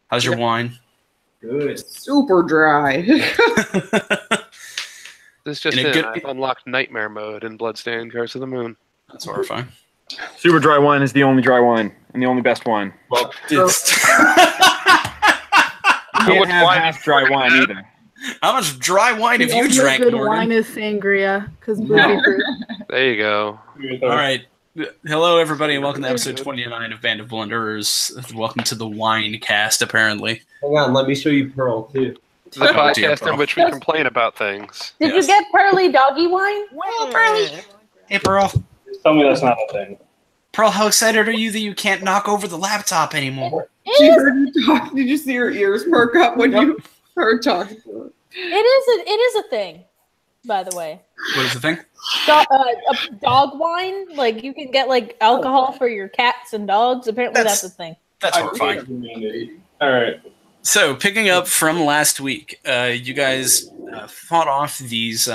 How's your wine? Good. Super dry. This just in. I've unlocked Nightmare Mode in Bloodstained Curse of the Moon. That's horrifying. Super dry wine is the only dry wine and the only best wine. Well, it's... You can't have half dry wine either. How much dry wine have you drank, good Morgan? wine is sangria, because There you go. All right. Hello, everybody, and welcome to episode 29 of Band of Blunderers. Welcome to the wine cast, apparently. Hang on, let me show you Pearl, too. The podcast in which we complain about things. Did you get Pearly doggy wine? Well, Pearly. Hey, Pearl. Tell me that's not a thing. Pearl, how excited are you that you can't knock over the laptop anymore? She heard you talk. Did you see her ears perk up when you heard talking to her? It is a thing, by the way. What is the thing? A dog wine. Like, you can get, like, alcohol for your cats and dogs. Apparently that's a thing. That's horrifying. All right. So, picking up from last week, you guys fought off these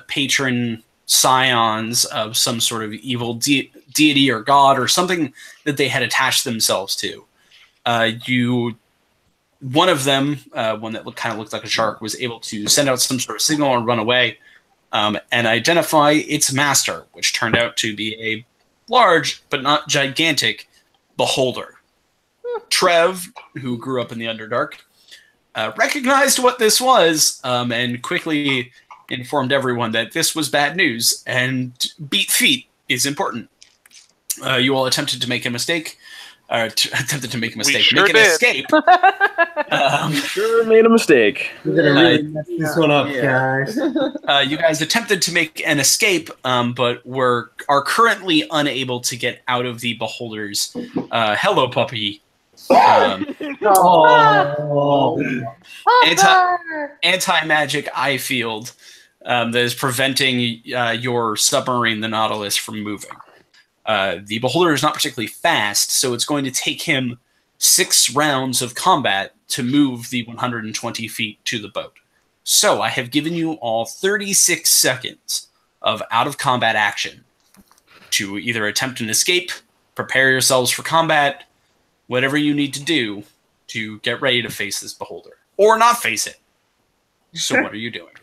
patron scions of some sort of evil deity or god or something that they had attached themselves to. One of them, one that kind of looked like a shark, was able to send out some sort of signal and run away and identify its master, which turned out to be a large but not gigantic beholder. Trev, who grew up in the Underdark, recognized what this was and quickly informed everyone that this was bad news and beat feet is important. You all attempted to make a mistake. Attempted to make a mistake. Sure make an escape. Sure made a mistake. We're gonna really mess this one up, guys. You guys attempted to make an escape, but are currently unable to get out of the beholder's hello puppy. Anti-magic eye field that is preventing your submarine, the Nautilus, from moving. The beholder is not particularly fast, so it's going to take him 6 rounds of combat to move the 120 feet to the boat. So I have given you all 36 seconds of out-of-combat action to either attempt an escape, prepare yourselves for combat, whatever you need to do to get ready to face this beholder. Or not face it. So what are you doing?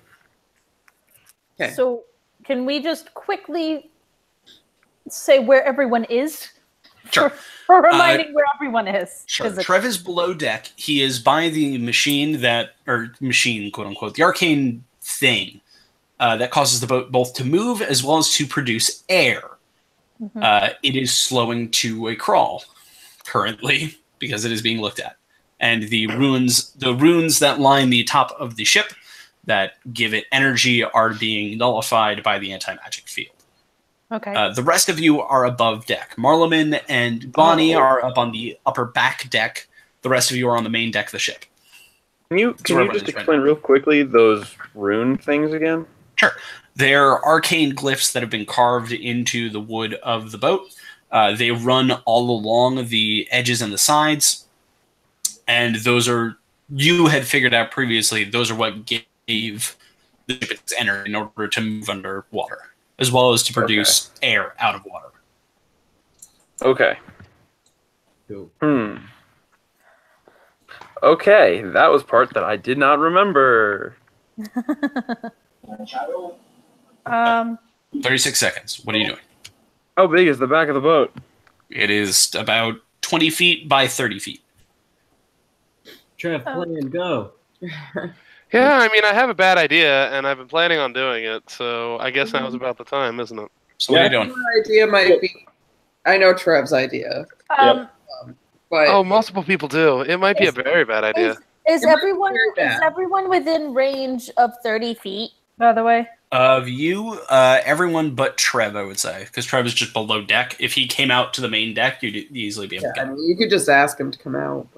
Okay. So, can we just quickly say where everyone is? Sure. For reminding where everyone is. Sure. Trev is below deck. He is by the machine machine, quote unquote, the arcane thing that causes the boat both to move as well as to produce air. Mm-hmm. It is slowing to a crawl currently because it is being looked at. And the runes that line the top of the ship that give it energy are being nullified by the anti-magic field. Okay. The rest of you are above deck. Marleman and Bonnie are up on the upper back deck. The rest of you are on the main deck of the ship. Can you just explain real quickly those rune things again? Sure. They're arcane glyphs that have been carved into the wood of the boat. They run all along the edges and the sides. And those are, you had figured out previously, those are what gave the ship its energy in order to move underwater, as well as to produce air out of water. Okay. Okay, that was part that I did not remember. 36 seconds. What are you doing? How big is the back of the boat? It is about 20 feet by 30 feet. Trev, plan, go. Yeah, I mean, I have a bad idea, and I've been planning on doing it, so I guess now's about the time, isn't it? So what are you doing? My idea might be... I know Trev's idea. But oh, multiple people do. It might be a very bad idea. Is everyone within range of 30 feet, by the way? Of you, everyone but Trev, I would say. Because Trev is just below deck. If he came out to the main deck, you'd easily be able to get him. I mean, you could just ask him to come out.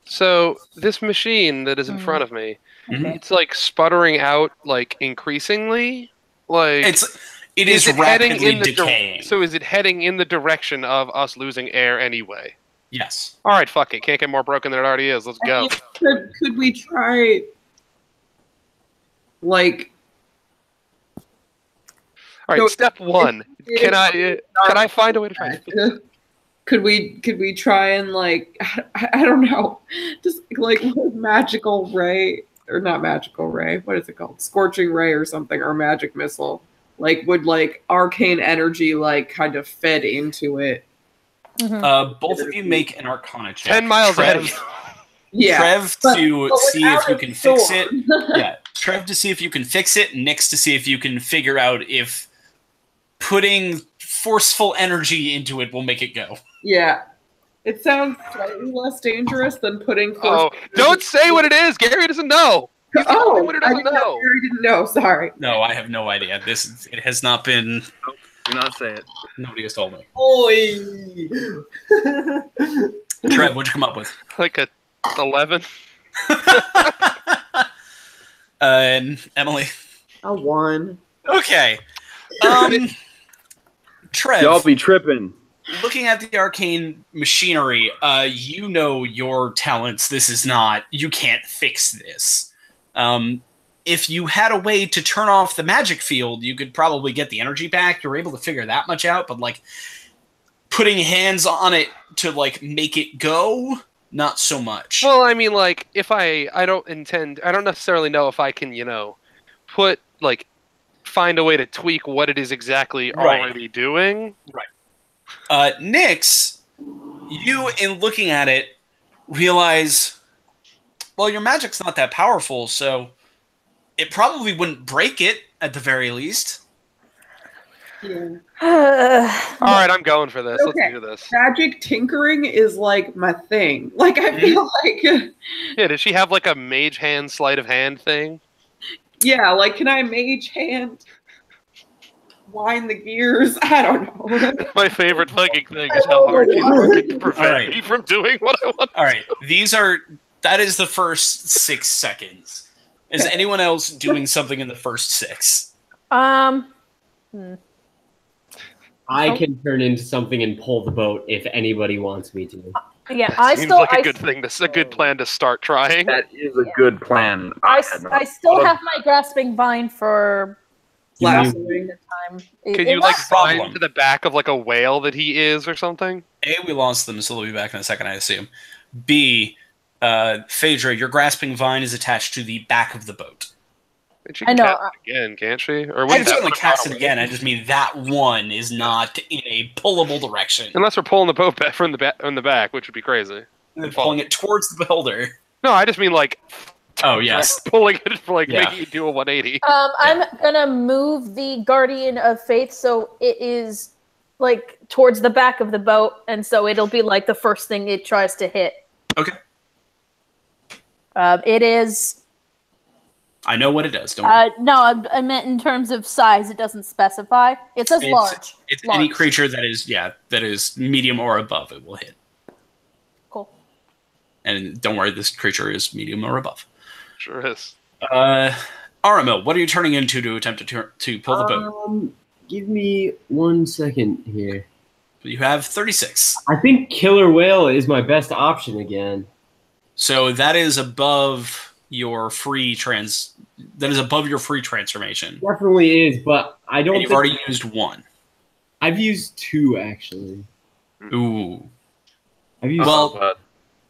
So, this machine that is in front of me, it's like sputtering out, like, increasingly? Like, it is rapidly decaying. So is it heading in the direction of us losing air anyway? Yes. Alright, fuck it. Can't get more broken than it already is. Let's go. Could we try, like... Alright, step one. Can I find a way to try? Could we try and like I don't know, just like magical ray or not magical ray? What is it called? Scorching ray or something, or magic missile? Like would like arcane energy like kind of fed into it? Both of you make an Arcana check. 10 miles ahead of you. Yeah, Trev to see if you can sword. fix it. Yeah, Trev to see if you can fix it. Nix to see if you can figure out if putting forceful energy into it will make it go. Yeah. It sounds slightly less dangerous than putting. Oh, don't say what it is. Gary doesn't know. He's the only one who doesn't know. Gary didn't know. Sorry. No, I have no idea. It has not been. Nope, do not say it. Nobody has told me. Oi! Trev, what'd you come up with? Like a 11. And Emily. A 1. Okay. Trev. Y'all be tripping. Looking at the arcane machinery, you know your talents. This is not. You can't fix this. If you had a way to turn off the magic field, you could probably get the energy back. You're able to figure that much out, but like putting hands on it to like make it go, not so much. Well, I mean, like if I don't necessarily know if I can, put like find a way to tweak what it is exactly already doing. Right. Nix, you, in looking at it, realize, well, your magic's not that powerful, so it probably wouldn't break it, at the very least. Yeah. Alright, I'm going for this. Okay. Let's do this. Magic tinkering is like my thing. Like I feel like Yeah, does she have like a mage hand, sleight of hand thing? yeah, like can I mage hand wind the gears? I don't know. My favorite fucking thing is how hard she's working to prevent Alright. me from doing what I want. Alright, that is the first 6 seconds. Is anyone else doing something in the first 6? I can turn into something and pull the boat if anybody wants me to. Yeah, Seems like a good thing. This is a good plan to start trying. That is a good plan. I still have my grasping vine for Last the time. Can you like bind to the back of like a whale that he is or something? A, we lost them, so they'll be back in a second, I assume. B, Phaedra, your grasping vine is attached to the back of the boat. And she can cast it again, can't she? Or I can certainly cast it again. I just mean that one is not in a pullable direction. Unless we're pulling the boat back from the back, which would be crazy. And pulling it towards the builder. No, I just mean like. Oh yes, pulling it for like making it do a 180. I'm gonna move the Guardian of Faith so it is like towards the back of the boat, and so it'll be like the first thing it tries to hit. Okay. It is. I know what it does. Don't worry. No, I meant in terms of size. It doesn't specify. It says large. It's large. any creature that is medium or above. It will hit. Cool. And don't worry, this creature is medium or above. Sure is. Aramil, what are you turning into to attempt to pull the boat? Give me 1 second here. You have 36. I think Killer Whale is my best option again. So that is above your free transformation. Definitely is, but I don't. And you've already used 1. I've used 2 actually. Ooh. I've used. Well,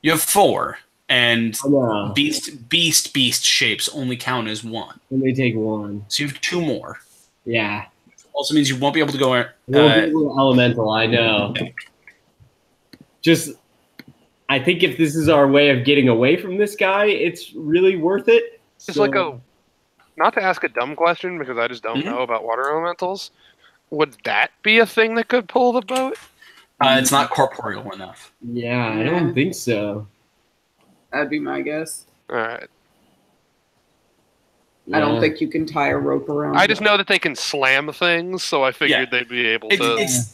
you have 4, and Yeah. beast shapes only count as 1. Only take 1. So you have 2 more. Yeah. Also means you won't be able to go. It will be a little elemental, I know. Just, I think if this is our way of getting away from this guy, it's really worth it. It's like not to ask a dumb question because I just don't know about water elementals. Would that be a thing that could pull the boat? It's not corporeal enough. Yeah, I don't think so. That'd be my guess. All right. Yeah. I don't think you can tie a rope around. I just know that they can slam things, so I figured they'd be able to.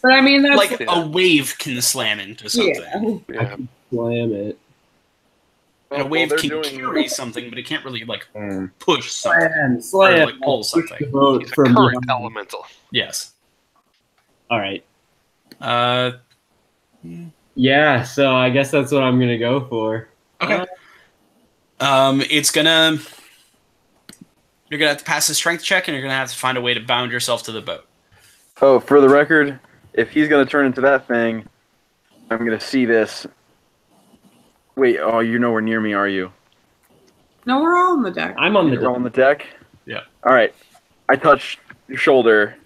But I mean, that's Like a wave can slam into something. yeah. Yeah. Slam it. And a wave they're can doing- carry something, but it can't really like Mm. push something. Slam. Or, like, pull something. Push the boat He's a from current behind. elemental. Yes. All right. Yeah, so I guess that's what I'm gonna go for. Okay. It's gonna. You're gonna have to pass a strength check, and you're gonna have to find a way to bound yourself to the boat. Oh, for the record, if he's going to turn into that thing, I'm gonna see this. Wait, oh, you're nowhere near me, are you? No, we're all on the deck. I'm on the You're on the deck? Yeah. Alright. I touch your shoulder.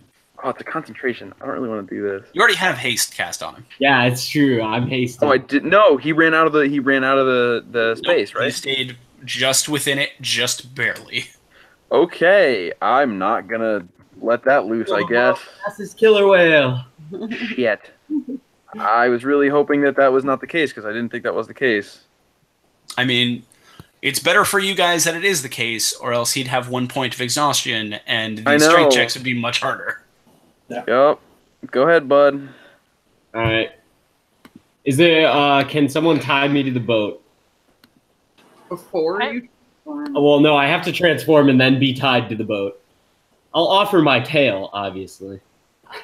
Oh, it's a concentration. I don't really want to do this. You already have haste cast on him. Yeah, it's true. I'm hasty. Oh, I did. No, he ran out of the space, Nope, right? He stayed just within it, just barely. Okay, I'm not gonna let that loose, I guess. That's his killer whale. Shit. I was really hoping that was not the case, because I didn't think that was the case. I mean, it's better for you guys that it is the case, or else he'd have 1 point of exhaustion, and the strength checks would be much harder. Yeah. Yep. Go ahead, bud. All right. Is there? Can someone tie me to the boat? Before you. Well, no. I have to transform and then be tied to the boat. I'll offer my tail, obviously.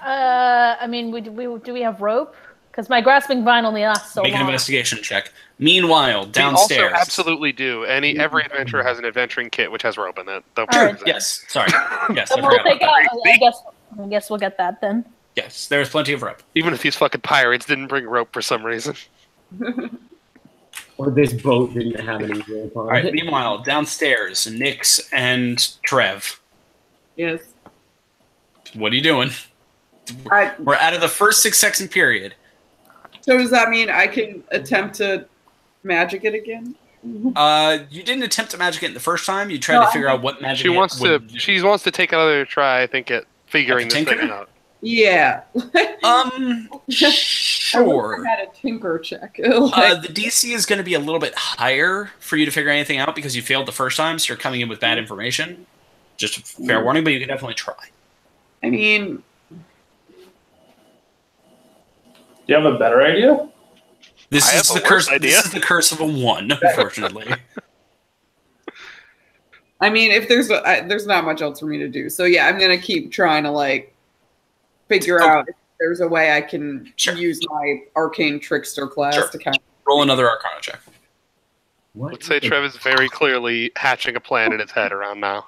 I mean, do we have rope? Because my grasping vine only lasts so long. Make an investigation check. Meanwhile, downstairs. We also absolutely do. Every adventurer has an adventuring kit which has rope in it. Sure. Yes. Sorry. Yes. I We'll forgot take about out, that. I guess we'll get that then. Yes, there's plenty of rope. Even if these fucking pirates didn't bring rope for some reason. Or this boat didn't have any rope on All right. it. Meanwhile, downstairs, Nyx and Trev. Yes. What are you doing? We're out of the first 6-second period. So does that mean I can attempt to magic it again? You didn't attempt to magic it the first time. You tried to figure out what magic. She wants to take another try. I think at figuring this thing out. Yeah. Sure. I had a tinker check. The DC is going to be a little bit higher for you to figure anything out because you failed the first time, so you're coming in with bad information. Just a fair warning, but you can definitely try. I mean, Do you have a better idea? This I is have the a worse curse. idea. This is the curse of a 1, unfortunately. I mean, if there's not much else for me to do, so yeah, I'm gonna keep trying to figure out if there's a way I can use my arcane trickster class to kind of roll another Arcana check. Let's say Trev is very clearly hatching a plan in his head around now.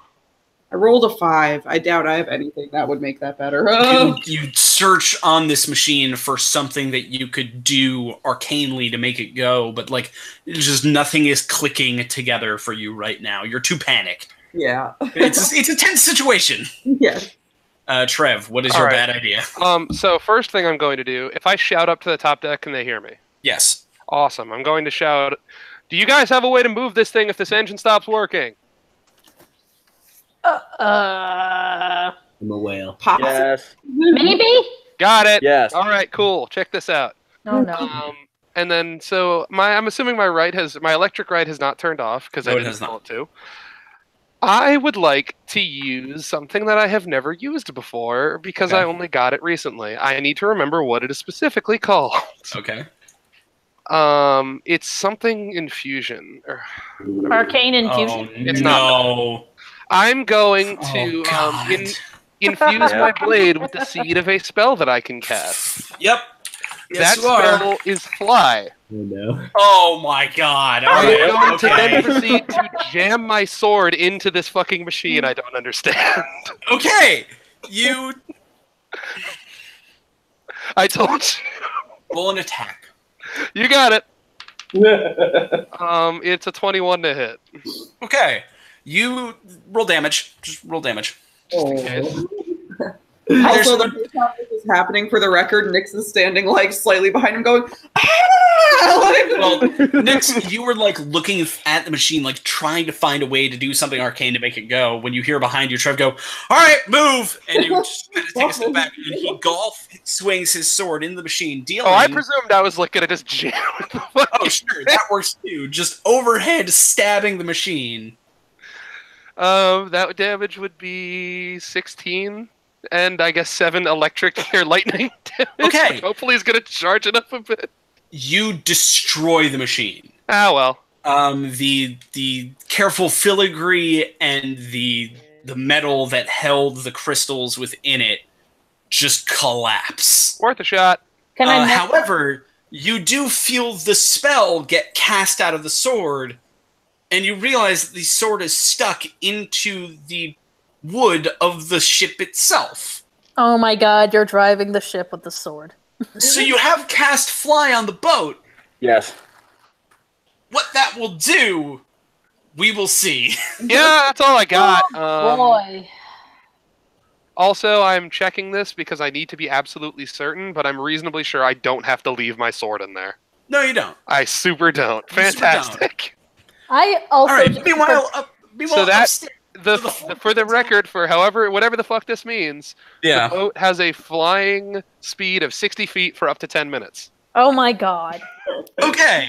I rolled a 5. I doubt I have anything that would make that better. You search on this machine for something that you could do arcanely to make it go, but it's just nothing is clicking together for you right now. You're too panicked. Yeah. It's a tense situation. Yes. Trev, what is your bad idea? So first thing I'm going to do, if I shout up to the top deck, can they hear me? Yes. Awesome. I'm going to shout, do you guys have a way to move this thing if this engine stops working? I'm a whale. Yes. Maybe? Got it. Yes. All right, cool. Check this out. Oh no. And then, so I'm assuming my electric right has not turned off because I didn't tell it to. I would like to use something that I have never used before because I only got it recently. I need to remember what it is specifically called. Okay. It's something infusion. Arcane infusion. It's not. I'm going to infuse my blade with the seed of a spell that I can cast. Yep. Yes, that spell is fly. Oh no. Oh my god. I'm going to then proceed to jam my sword into this fucking machine I don't understand. Okay. You. I told you. Roll an attack. You got it. It's a 21 to hit. Okay. You roll damage. Just roll damage. Also, the time this is happening, for the record, Nyx is standing slightly behind him, going, Well, Nyx, you were looking at the machine, trying to find a way to do something arcane to make it go. When you hear behind you, Trev go, "All right, move!" And you just kind of take a step back, and he golf swings his sword into the machine, dealing. Oh, I presumed I was gonna just jam it. Oh, sure, that works too. Just overhead stabbing the machine. That damage would be 16. And I guess 7 electric or lightning damage. Okay. Hopefully he's going to charge it up a bit. You destroy the machine. Ah, well. The careful filigree and the metal that held the crystals within it just collapse. Worth a shot. However, you do feel the spell get cast out of the sword, and you realize that the sword is stuck into the wood of the ship itself. Oh my god, you're driving the ship with the sword. So you have cast fly on the boat. Yes. What that will do, we will see. Yeah, that's all I got. Boy. Also, I'm checking this because I need to be absolutely certain, but I'm reasonably sure I don't have to leave my sword in there. No, you don't. I super don't. You super Fantastic. I also. All right. Meanwhile, So that upstairs, for the record, for whatever the fuck this means, yeah. the boat has a flying speed of 60 feet for up to 10 minutes. Oh my god. Okay.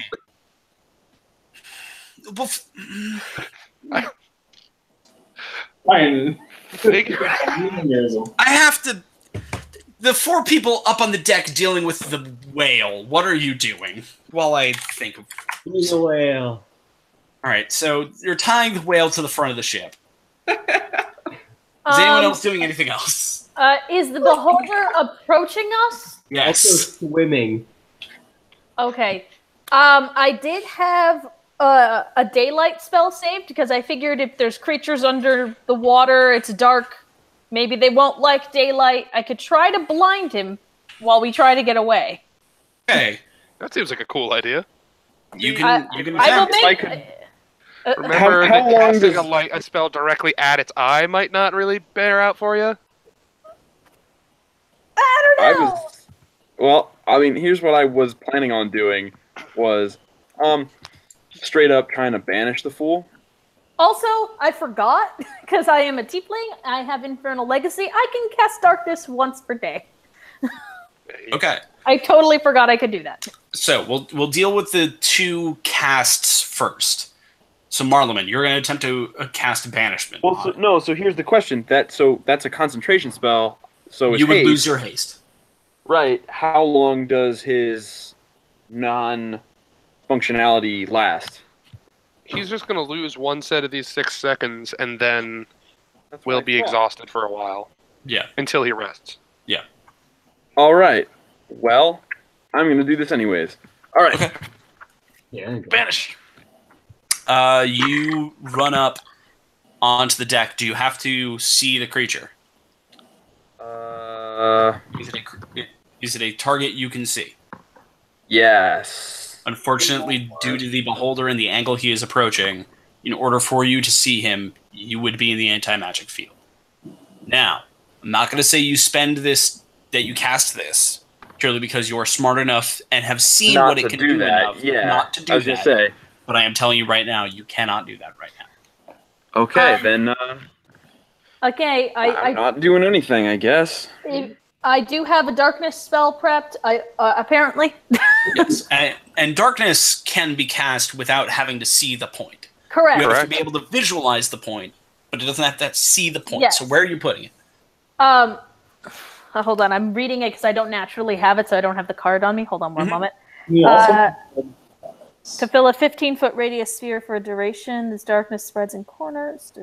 Well, Fine. I have to. The 4 people up on the deck dealing with the whale. What are you doing? While I think of. He's a whale. All right, so you're tying the whale to the front of the ship. Is anyone else doing anything else? Is the beholder approaching us? Yes. Also swimming. Okay. I did have a daylight spell saved because I figured if there's creatures under the water, it's dark, maybe they won't like daylight. I could try to blind him while we try to get away. Okay. That seems like a cool idea. You can. I will make. Remember How that long casting does- a spell directly at its eye might not really bear out for you? I don't know. Well, I mean, here's what I was planning on doing was, straight up trying to banish the fool. Also, I forgot because I am a tiefling. I have Infernal Legacy. I can cast Darkness once per day. Okay. I totally forgot I could do that. So we'll deal with the 2 casts first. So Marleman, you're going to attempt to cast banishment. Well, so here's the question. That's a concentration spell. So it's you would haste. lose your haste. Right. How long does his non-functionality last? He's just going to lose 1 set of these 6 seconds and then That's will what I be thought. exhausted for a while Yeah. until he rests. Yeah. All right. Well, I'm going to do this anyways. All right. Okay. Yeah. Banish. You run up onto the deck. Do you have to see the creature? Is it a target you can see? Yes. Unfortunately, due to the beholder and the angle he is approaching, in order for you to see him, you would be in the anti-magic field. Now, I'm not going to say you spend this, that you cast this, purely because you're smart enough and have seen Not what it to can do do that. enough Yeah. not to do I was that. gonna say. But I am telling you right now, you cannot do that right now. Okay, then. Okay, I'm not doing anything, I guess. I do have a darkness spell prepped. Apparently. Yes, and darkness can be cast without having to see the point. Correct. You have to Correct. be able to visualize the point, but it doesn't have to see the point. Yes. So where are you putting it? Hold on. I'm reading it because I don't naturally have it, so I don't have the card on me. Hold on one moment. You To fill a 15-foot radius sphere for a duration, this darkness spreads in corners.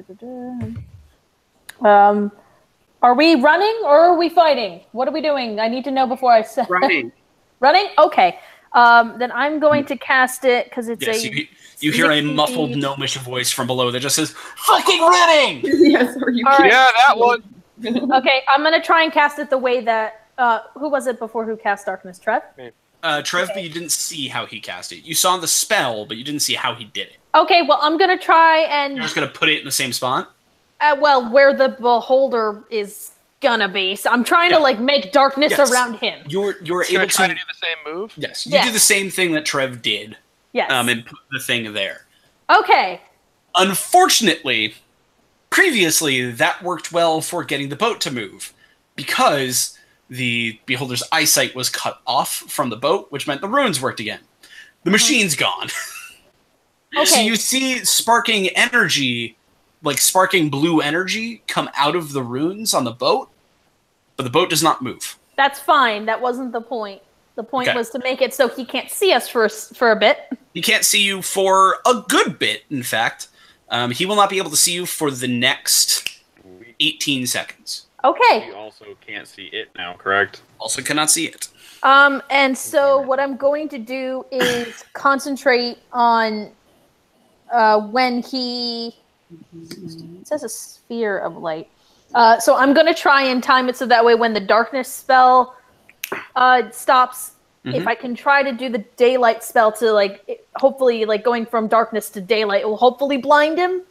Are we running or are we fighting? What are we doing? I need to know before I say. Running. Running? Okay. Then I'm going to cast it because it's Yes, a. you hear a 60 muffled feet. gnomish voice from below that just says, "Fucking running!" Yes, are you All right. Yeah, that one. Okay, I'm going to try and cast it the way that. Who was it before who cast Darkness? Trev? Trev, but you didn't see how he cast it. You saw the spell, but you didn't see how he did it. Okay, well, I'm going to try and. You're just going to put it in the same spot? Well, where the beholder is gonna be. So I'm trying to like make darkness Yes. around him. You're Gonna able try to... to do the same move? Yes, you Yes. do the same thing that Trev did, Yes. and put the thing there. Okay. Unfortunately, previously, that worked well for getting the boat to move, because the beholder's eyesight was cut off from the boat, which meant the runes worked again. The machine's gone. Okay. So you see sparking energy, like sparking blue energy, come out of the runes on the boat, but the boat does not move. That's fine. That wasn't the point. The point Okay. was to make it so he can't see us for a bit. He can't see you for a good bit, in fact. He will not be able to see you for the next 18 seconds. Okay. We also can't see it now, correct? Also cannot see it. And so what I'm going to do is concentrate on when he. It says a sphere of light. So I'm going to try and time it so that way when the darkness spell stops. If I can try to do the daylight spell to like, hopefully, like going from darkness to daylight, it will hopefully blind him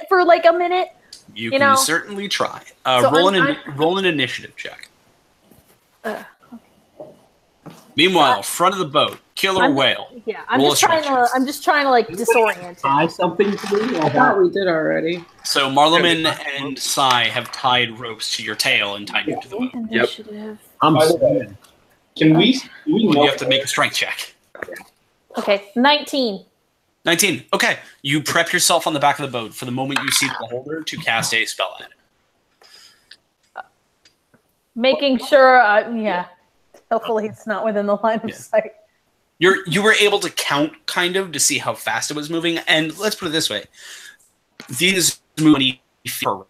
for a minute. You can certainly try. So roll an initiative check. Okay. Meanwhile, front of the boat, killer whale. Yeah, I'm just trying to like disorient him. Tie something to me? I thought we did already. So Marleman and Sai have tied ropes to your tail and tied you to the boat. Initiative. I'm swimming. Can we? You have to make a strength check. Okay, 19. 19. Okay. You prep yourself on the back of the boat for the moment you see the beholder to cast a spell at it. Making sure, hopefully it's not within the line of sight. You were able to count kind of to see how fast it was moving, and let's put it this way: these move 20 feet per round.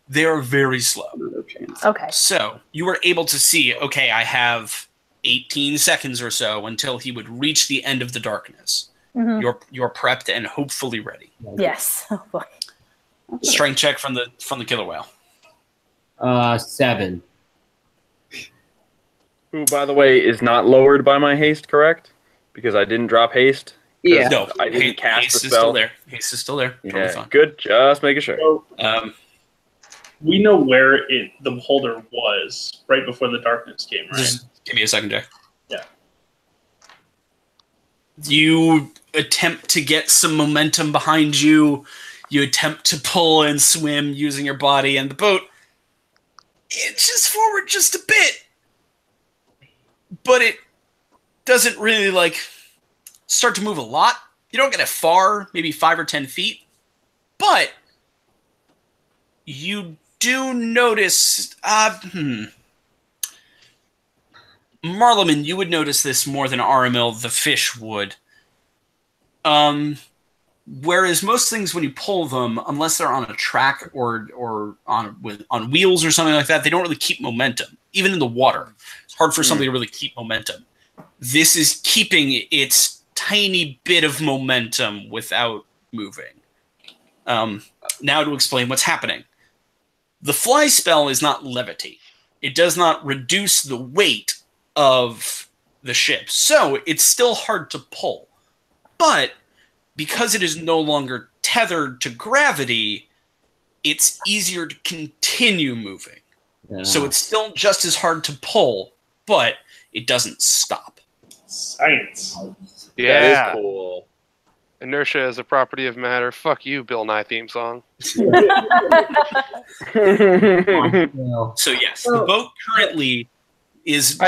They are very slow. Okay. So you were able to see. Okay, I have 18 seconds or so until he would reach the end of the darkness. You're prepped and hopefully ready. Yes. Oh boy. Strength check from the killer whale. 7. Who, by the way, is not lowered by my haste, correct? Because I didn't drop haste. Yeah. No, I didn't cast haste the is spell. still there. Haste is still there. Totally Yeah, fine. good. Just making sure. So, we know where the beholder was right before the darkness came, right? Just give me a second, Jack. Yeah. You attempt to get some momentum behind you. You attempt to pull and swim using your body, and the boat inches forward just a bit. But it doesn't really, start to move a lot. You don't get it far, maybe 5 or 10 feet. But you do notice... Marleman, you would notice this more than Aramil, the fish, would. Whereas most things, when you pull them, unless they're on a track or on wheels or something like that, they don't really keep momentum. Even in the water, it's hard for something to really keep momentum. This is keeping its tiny bit of momentum without moving. Now to explain what's happening. The fly spell is not levitate. It does not reduce the weight of the ship. So it's still hard to pull. But because it is no longer tethered to gravity, it's easier to continue moving. Yeah. So it's still just as hard to pull, but it doesn't stop. Science. Yeah. That is cool. Inertia is a property of matter. Fuck you, Bill Nye theme song. So yes, the boat currently is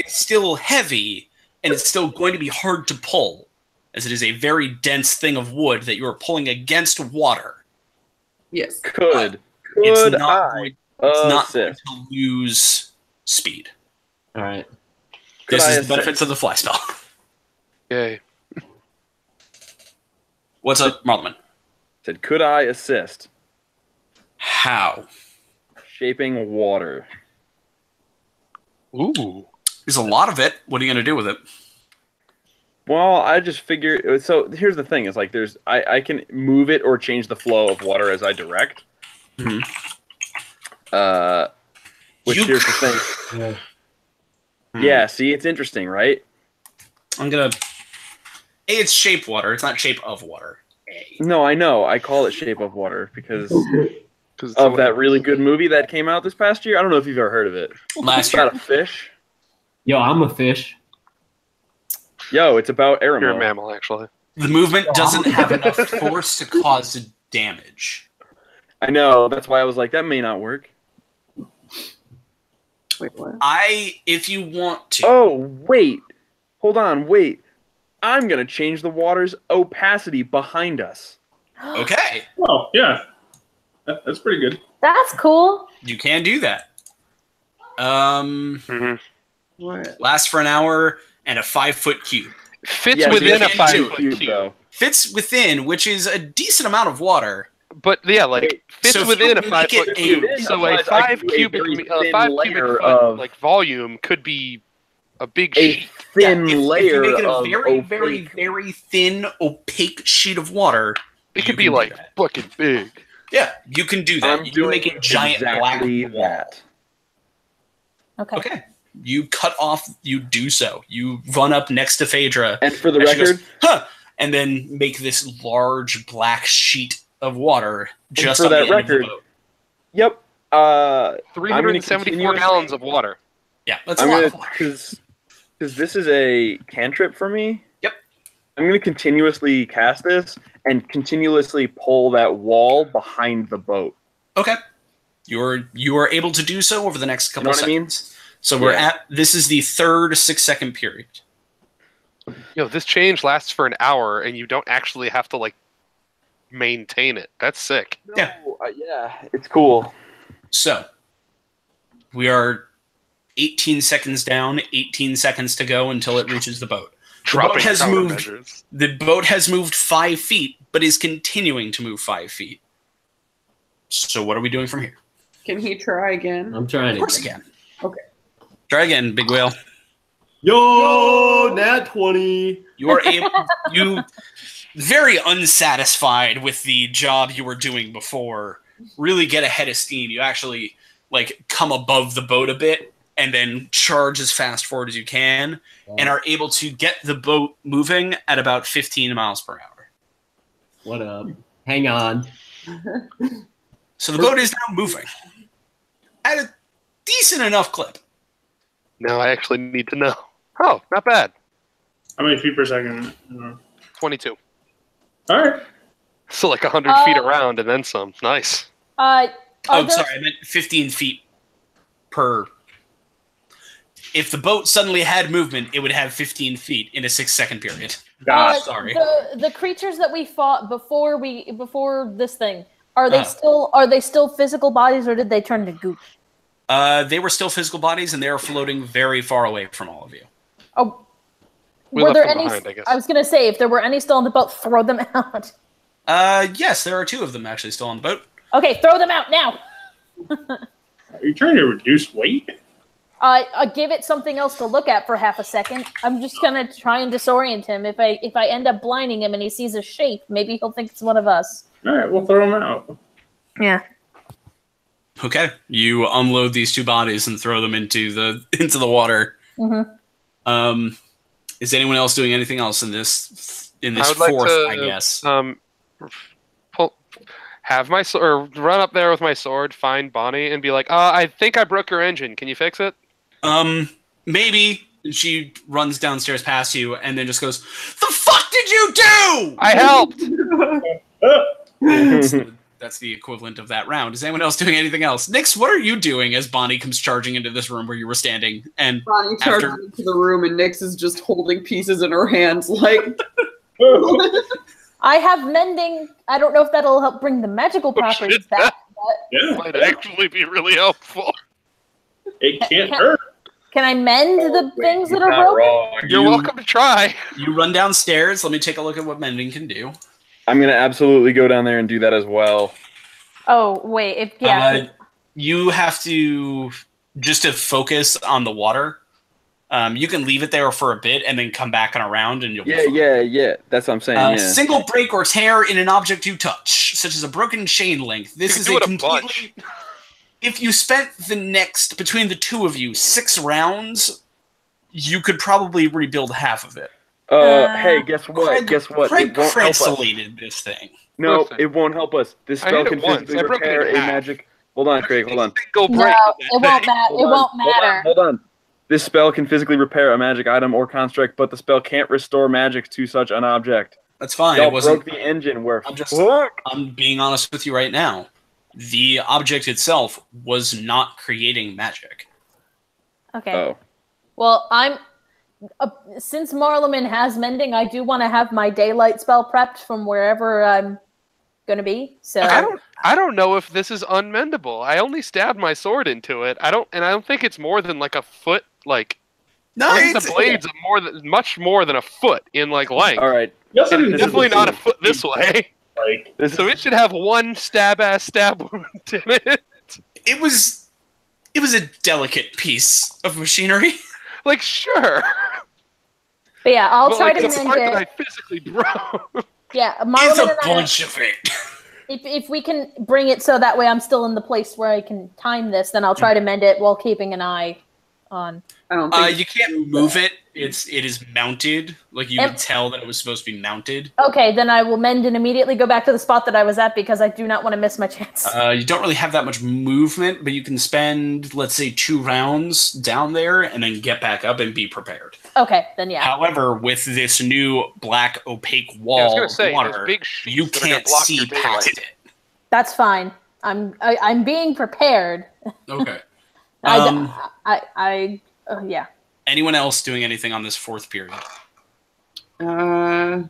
still heavy, and it's still going to be hard to pull, as it is a very dense thing of wood that you are pulling against water. Yes. It's not going to lose speed. All right. This is the benefits of the fly spell. Yay. What's up, Marleman? Said, could I assist? How? Shaping water. Ooh. There's a lot of it. What are you going to do with it? Well, I just figure... So here's the thing. Is I can move it or change the flow of water as I direct. Mm-hmm. Here's the thing. Yeah. Yeah, see, it's interesting, right? I'm going to... it's shape water. It's not shape of water. No, I know. I call it Shape of Water because of that really good movie that came out this past year. I don't know if you've ever heard of it. Last year. It's about a fish. Yo, I'm a fish. Yo, it's about Aramil. You're a mammal, actually. The movement doesn't have enough force to cause damage. I know. That's why I was like, that may not work. Wait, what? If you want to... Oh, wait. Hold on, wait. I'm going to change the water's opacity behind us. Okay. Oh, yeah. That's pretty good. That's cool. You can do that. What? Lasts for an hour and a 5-foot cube. Fits within a 5-foot cube. Though. Fits within, which is a decent amount of water. But yeah, fits so within a 5-foot cube. So a 5 cubic foot volume could be a big sheet. Thin layer if you make it a of very, very, very thin, opaque sheet of water. It could be fucking big. Yeah, you can do that. You can make a giant black that. Okay. You cut off. You do so. You run up next to Phaedra. And for the record, goes, huh, and then make this large black sheet of water just for on that the end record, of the boat. Yep. 374 gallons of water. Yeah, that's a lot of water. Because this is a cantrip for me. Yep. I'm going to continuously cast this and continuously pull that wall behind the boat. Okay. You are able to do so over the next couple You know what seconds. So we're at, this is the third 6-second period. This change lasts for an hour, and you don't actually have to, like, maintain it. That's sick. Yeah. Yeah, it's cool. So, we are 18 seconds down, 18 seconds to go until it reaches the boat. The boat has moved 5 feet, but is continuing to move 5 feet. So what are we doing from here? Can he try again? I'm trying. Of course he can. Okay. Try again, Big Whale. Yo, nat 20. You are able. You very unsatisfied with the job you were doing before. Really get ahead of steam. You actually come above the boat a bit and then charge as fast forward as you can, and are able to get the boat moving at about 15 miles per hour. What up? Hang on. So the boat is now moving at a decent enough clip. Now I actually need to know. Oh, not bad. How many feet per second? 22. All right. So 100 feet around and then some. Nice. Sorry, I meant 15 feet per. If the boat suddenly had movement, it would have 15 feet in a 6-second period. Sorry. The creatures that we fought before this thing, are they still physical bodies, or did they turn to goop? They were still physical bodies, and they are floating very far away from all of you. Oh, were there any? Behind, I guess. I was going to say, if there were any still on the boat, throw them out. Yes, there are 2 of them actually still on the boat. Okay, throw them out now. Are you trying to reduce weight? Give it something else to look at for half a second. I'm just gonna try and disorient him. If I end up blinding him and he sees a shape, maybe he'll think it's one of us. All right, we'll throw him out. Yeah. Okay, you unload these 2 bodies and throw them into the water. Mm-hmm. Is anyone else doing anything else in this fourth? I guess. Have my sword, or run up there with my sword, find Bonnie, and be like, I think I broke your engine. Can you fix it? Maybe. She runs downstairs past you and then just goes, "The fuck did you do?" I helped! That's the equivalent of that round. Is anyone else doing anything else? Nix, what are you doing as Bonnie comes charging into this room where you were standing? And Bonnie charges into the room and Nix is just holding pieces in her hands like... Oh, I have mending. I don't know if that'll help bring the magical properties back. Yeah, might actually be really helpful. It can't hurt. Can I mend the things that are broken? You're welcome to try. You run downstairs. Let me take a look at what mending can do. I'm going to absolutely go down there and do that as well. Oh, wait. You have to, just to focus on the water, you can leave it there for a bit and then come back and around and you'll be fine. Yeah. That's what I'm saying, Single break or tear in an object you touch, such as a broken chain link. This is a completely... If you spent between the 2 of you, 6 rounds, you could probably rebuild half of it. Hey, guess what? Craig translated this thing. No, it won't help us. This spell can physically repair a magic... Hold on, Craig, hold on. No, it won't matter. Hold on. This spell can physically repair a magic item or construct, but the spell can't restore magic to such an object. That's fine. Y'all broke the engine. I'm being honest with you right now. The object itself was not creating magic. Okay. Oh. Well, since Marleman has mending, I do want to have my daylight spell prepped from wherever I'm going to be. So I don't know if this is unmendable. I only stabbed my sword into it. I don't think it's more than a foot. No, the blades are much more than a foot in length. All right. And definitely not a foot this way. So it should have one stab wound in it. It was a delicate piece of machinery. Sure. But yeah, I'll try to mend the part it. that I physically broke. Yeah, it's a bunch of it. If we can bring it so that way I'm still in the place where I can time this, then I'll try to mend it while keeping an eye on? I don't think you can't move it. It is mounted. Like you could tell that it was supposed to be mounted. Okay, then I will mend and immediately go back to the spot that I was at because I do not want to miss my chance. You don't really have that much movement, but you can spend, let's say, 2 rounds down there and then get back up and be prepared. Okay, then yeah. However, with this new black opaque wall of water, big you can't see past it. That's fine. I'm being prepared. Okay. Yeah. Anyone else doing anything on this 4th period? Uh,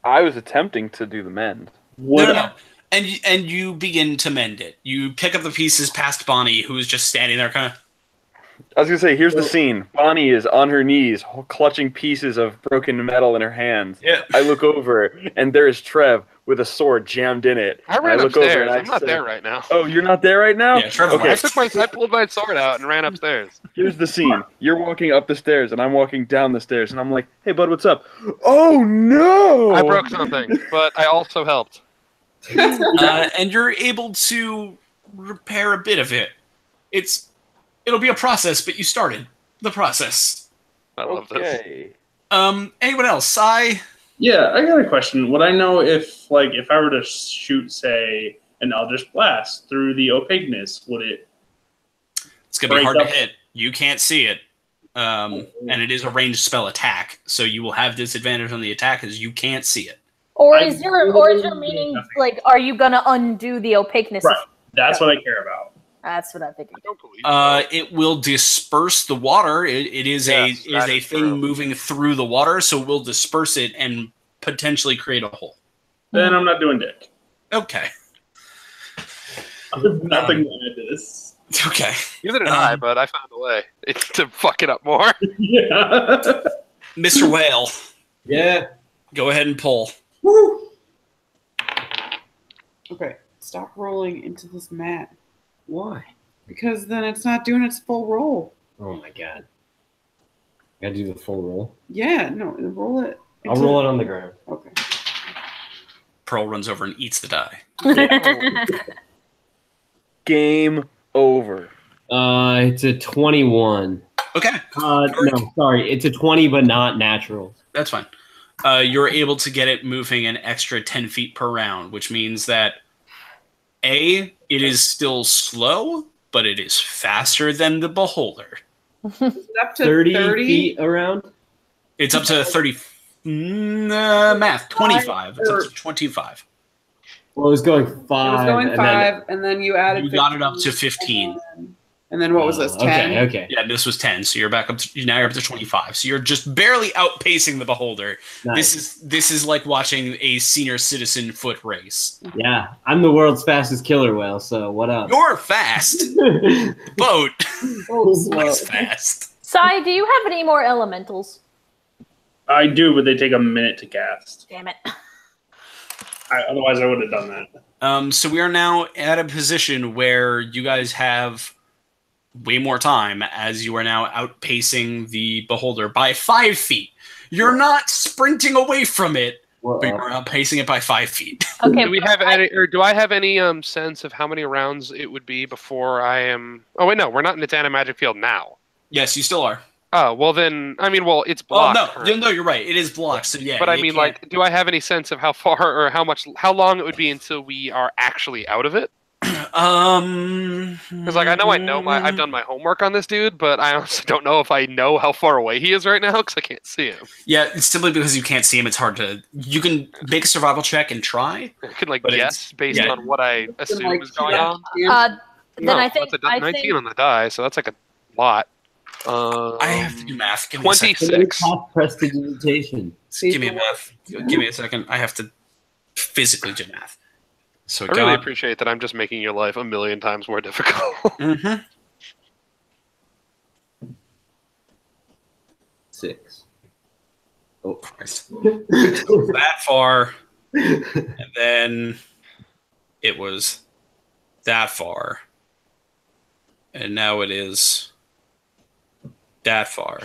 I was attempting to do the mend. No. And you begin to mend it. You pick up the pieces past Bonnie, who is just standing there kind of... I was going to say, here's the scene. Bonnie is on her knees, clutching pieces of broken metal in her hands. Yeah. I look over, and there is Trev with a sword jammed in it. I ran upstairs. I'm not there right now. Oh, you're not there right now? Yeah, Trev okay. I pulled my sword out and ran upstairs. Here's the scene. You're walking up the stairs, and I'm walking down the stairs, and I'm like, hey, bud, what's up? Oh, no! I broke something, but I also helped. and you're able to repair a bit of it. It'll be a process, but you started the process. I love this. Anyone else? Sai? Yeah, I got a question. Would I know if I were to shoot, say, an Eldritch Blast through the opaqueness, would it? It's gonna be hard to hit. You can't see it, and it is a ranged spell attack, so you will have disadvantage on the attack as you can't see it. Or is your meaning like, are you gonna undo the opaqueness? Right. That's what I care about. That's what I think. I don't believe so. It will disperse the water. It is a thing true. moving through the water, so we'll disperse it and potentially create a hole. Then I'm not doing dick. Okay. I have nothing to add to this. Okay. Neither did I, but I found a way to fuck it up more. Yeah. Mr. Whale. Yeah. Go ahead and pull. Woo! Okay, stop rolling into this mat. Why? Because then it's not doing its full roll. Oh my god. I gotta do the full roll. Yeah, no, roll it. I'll roll it on the ground. Okay. Pearl runs over and eats the die. Game over. It's a 21. Okay. No, sorry. It's a 20, but not natural. That's fine. You're able to get it moving an extra 10 feet per round, which means that it is still slow, but it is faster than the Beholder. Is it up to 30 feet around? It's up to 30. Math. 25. It's up to 25. Well, it was going 5. It was going 5, and then you added. You got it up to 15. And then what was this? 10. Okay. Yeah, this was 10. So you're back up. Now you're up to 25. So you're just barely outpacing the Beholder. Nice. This is like watching a senior citizen foot race. Yeah, I'm the world's fastest killer whale. So what up? You're fast. Boat. Less fast. Sai, do you have any more elementals? I do, but they take a minute to cast. Damn it. Otherwise, I would have done that. So we are now at a position where you guys have way more time, as you are now outpacing the Beholder by 5 feet. You're not sprinting away from it, but you're outpacing it by 5 feet. Okay. Do we have any, or do I have any sense of how many rounds it would be before I am? Oh wait, no, we're not in its animagic field now. Yes, you still are. Oh well, then it's blocked. Oh no, you're right. It is blocked. So yeah. But I mean, like, do I have any sense of how far or how long it would be until we are actually out of it? Because I know I've done my homework on this dude, but I honestly don't know if I know how far away he is right now because I can't see him. Yeah, it's simply because you can't see him. It's hard to. You can make a survival check and try. I could guess based on what I assume is going on. Then I think that's a 19 on the die, so that's like a lot. I have to do math. Give me 26. Prestidigitation. Give me math. Give me a second. I have to physically do math. So I really appreciate that I'm just making your life a million times more difficult. Mm-hmm. 6. Oh, Christ. That far. And then it was that far. And now it is that far.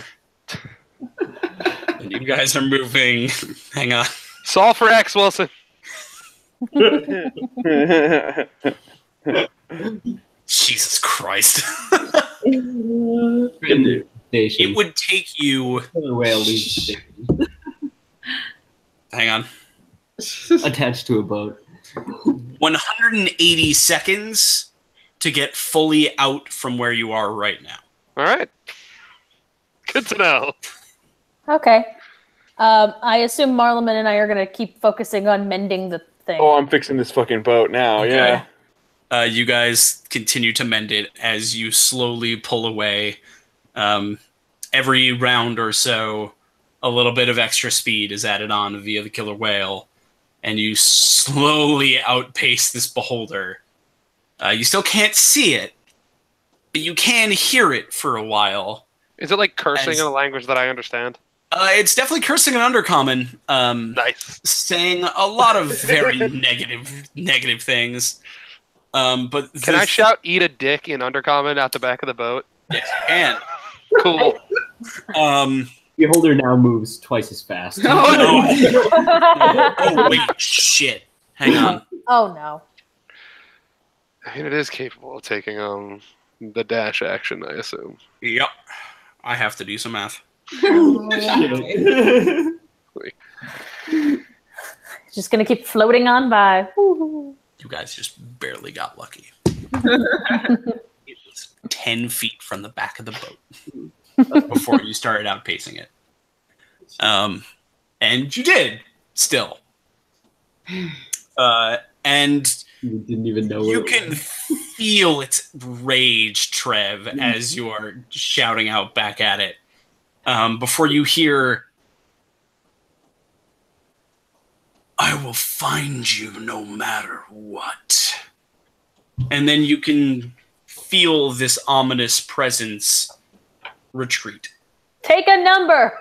And you guys are moving. Hang on. Solve for X, Wilson. Jesus Christ. It would take you... Killer whale leaves the station. Hang on. Attached to a boat. 180 seconds to get fully out from where you are right now. All right. Good to know. Okay. I assume Marleman and I are going to keep focusing on mending the thing. Oh, I'm fixing this fucking boat now. Okay. Yeah. You guys continue to mend it as you slowly pull away. Every round or so, a little bit of extra speed is added on via the killer whale, and you slowly outpace this beholder. You still can't see it, but you can hear it for a while. Is it like cursing in a language that I understand? It's definitely cursing in Undercommon. Nice. Saying a lot of very negative things. But can I shout "eat a dick" in Undercommon at the back of the boat? Yes, you can. Cool. Beholder now moves twice as fast. Oh wait, shit. Hang on. Oh no. I mean, it is capable of taking the dash action, I assume. Yep. I have to do some math. Just gonna keep floating on by. You guys just barely got lucky. It was 10 feet from the back of the boat before you started outpacing it. And you did, still. And you didn't even know you can feel its rage, Trev, as you are shouting out back at it. Before you hear, "I will find you no matter what." And then you can feel this ominous presence retreat. Take a number.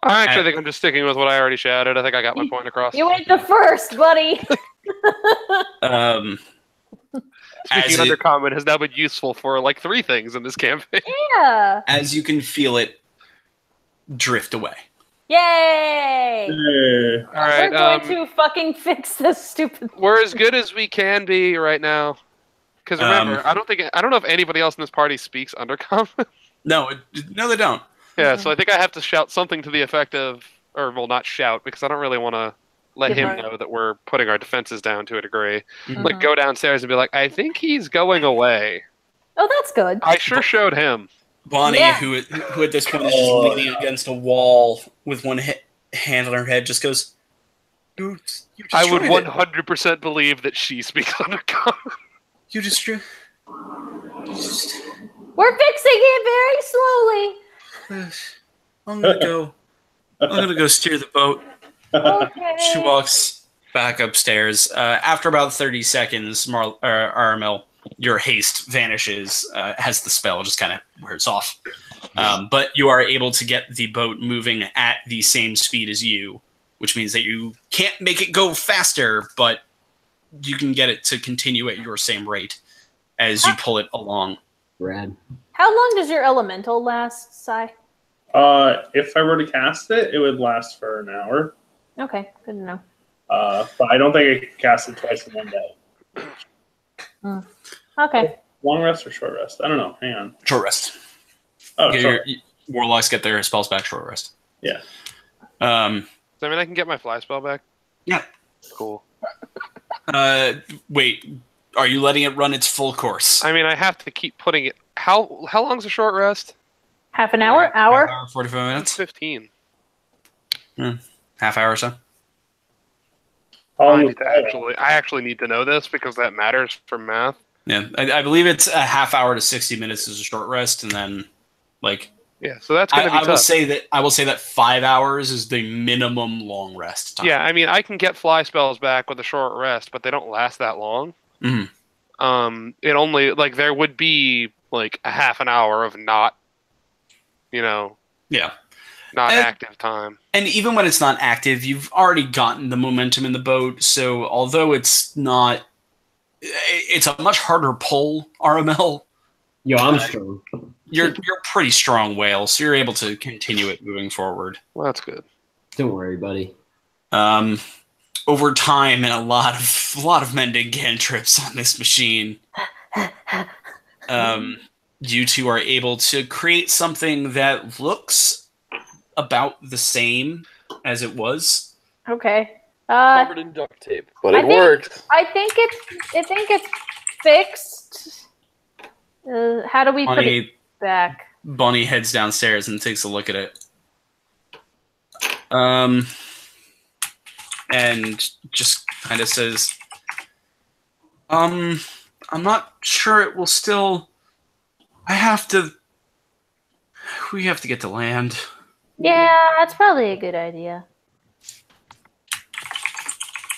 I actually think I'm just sticking with what I already shouted. I think I got my point across. You ain't the first, buddy. Speaking Undercommon has now been useful for like 3 things in this campaign. Yeah. As you can feel it drift away. Yay! All right, we're going to fucking fix this stupid. We're as good as we can be right now. Because remember, I don't know if anybody else in this party speaks Undercommon. No, they don't. Yeah, so I think I have to shout something to the effect of, or well, not shout, because I don't really want to let him know that we're putting our defenses down to a degree. Like, go downstairs and be like, "I think he's going away." Oh, that's good. I sure showed him. Bonnie, who at this point is just leaning against a wall with one hand on her head, just goes, "You I would 100% believe that she speaks Undercommon. You just... We're fixing it very slowly. I'm gonna go steer the boat." Okay. She walks back upstairs. After about 30 seconds, Aramil, your haste vanishes as the spell just kind of wears off. But you are able to get the boat moving at the same speed as you, which means that you can't make it go faster, but you can get it to continue at your same rate as you pull it along. Rad. How long does your elemental last, Sai? If I were to cast it, it would last for an hour. Okay, good to know. But I don't think I could cast it twice in one day. Okay. Long rest or short rest? I don't know. Hang on. Short rest. Oh, short. Warlocks get their spells back short rest. Yeah. Does that mean I can get my fly spell back? Yeah. Cool. Wait, are you letting it run its full course? I mean, I have to keep putting it. How long's a short rest? Half an hour? Hour? Half hour, 45 minutes? 15. Half hour or so. I actually need to know this because that matters for math. Yeah, I believe it's a half hour to 60 minutes as a short rest, and then so that's gonna be tough. I will say that 5 hours is the minimum long rest time. Yeah, I mean, I can get fly spells back with a short rest, but they don't last that long. Mm-hmm. It only there would be like a half an hour of not active time. And even when it's not active, you've already gotten the momentum in the boat. So although it's not, it's a much harder pull, RML. Yo, I'm strong. You're a pretty strong whale, so you're able to continue it moving forward. Well, that's good. Don't worry, buddy. over time and a lot of mending cantrips on this machine, you two are able to create something that looks about the same as it was. Okay. Covered in duct tape, but it works. I think it's fixed. How do we put it back? Bonnie heads downstairs and takes a look at it. And just kind of says, I'm not sure it will still... we have to get to land. Yeah, that's probably a good idea.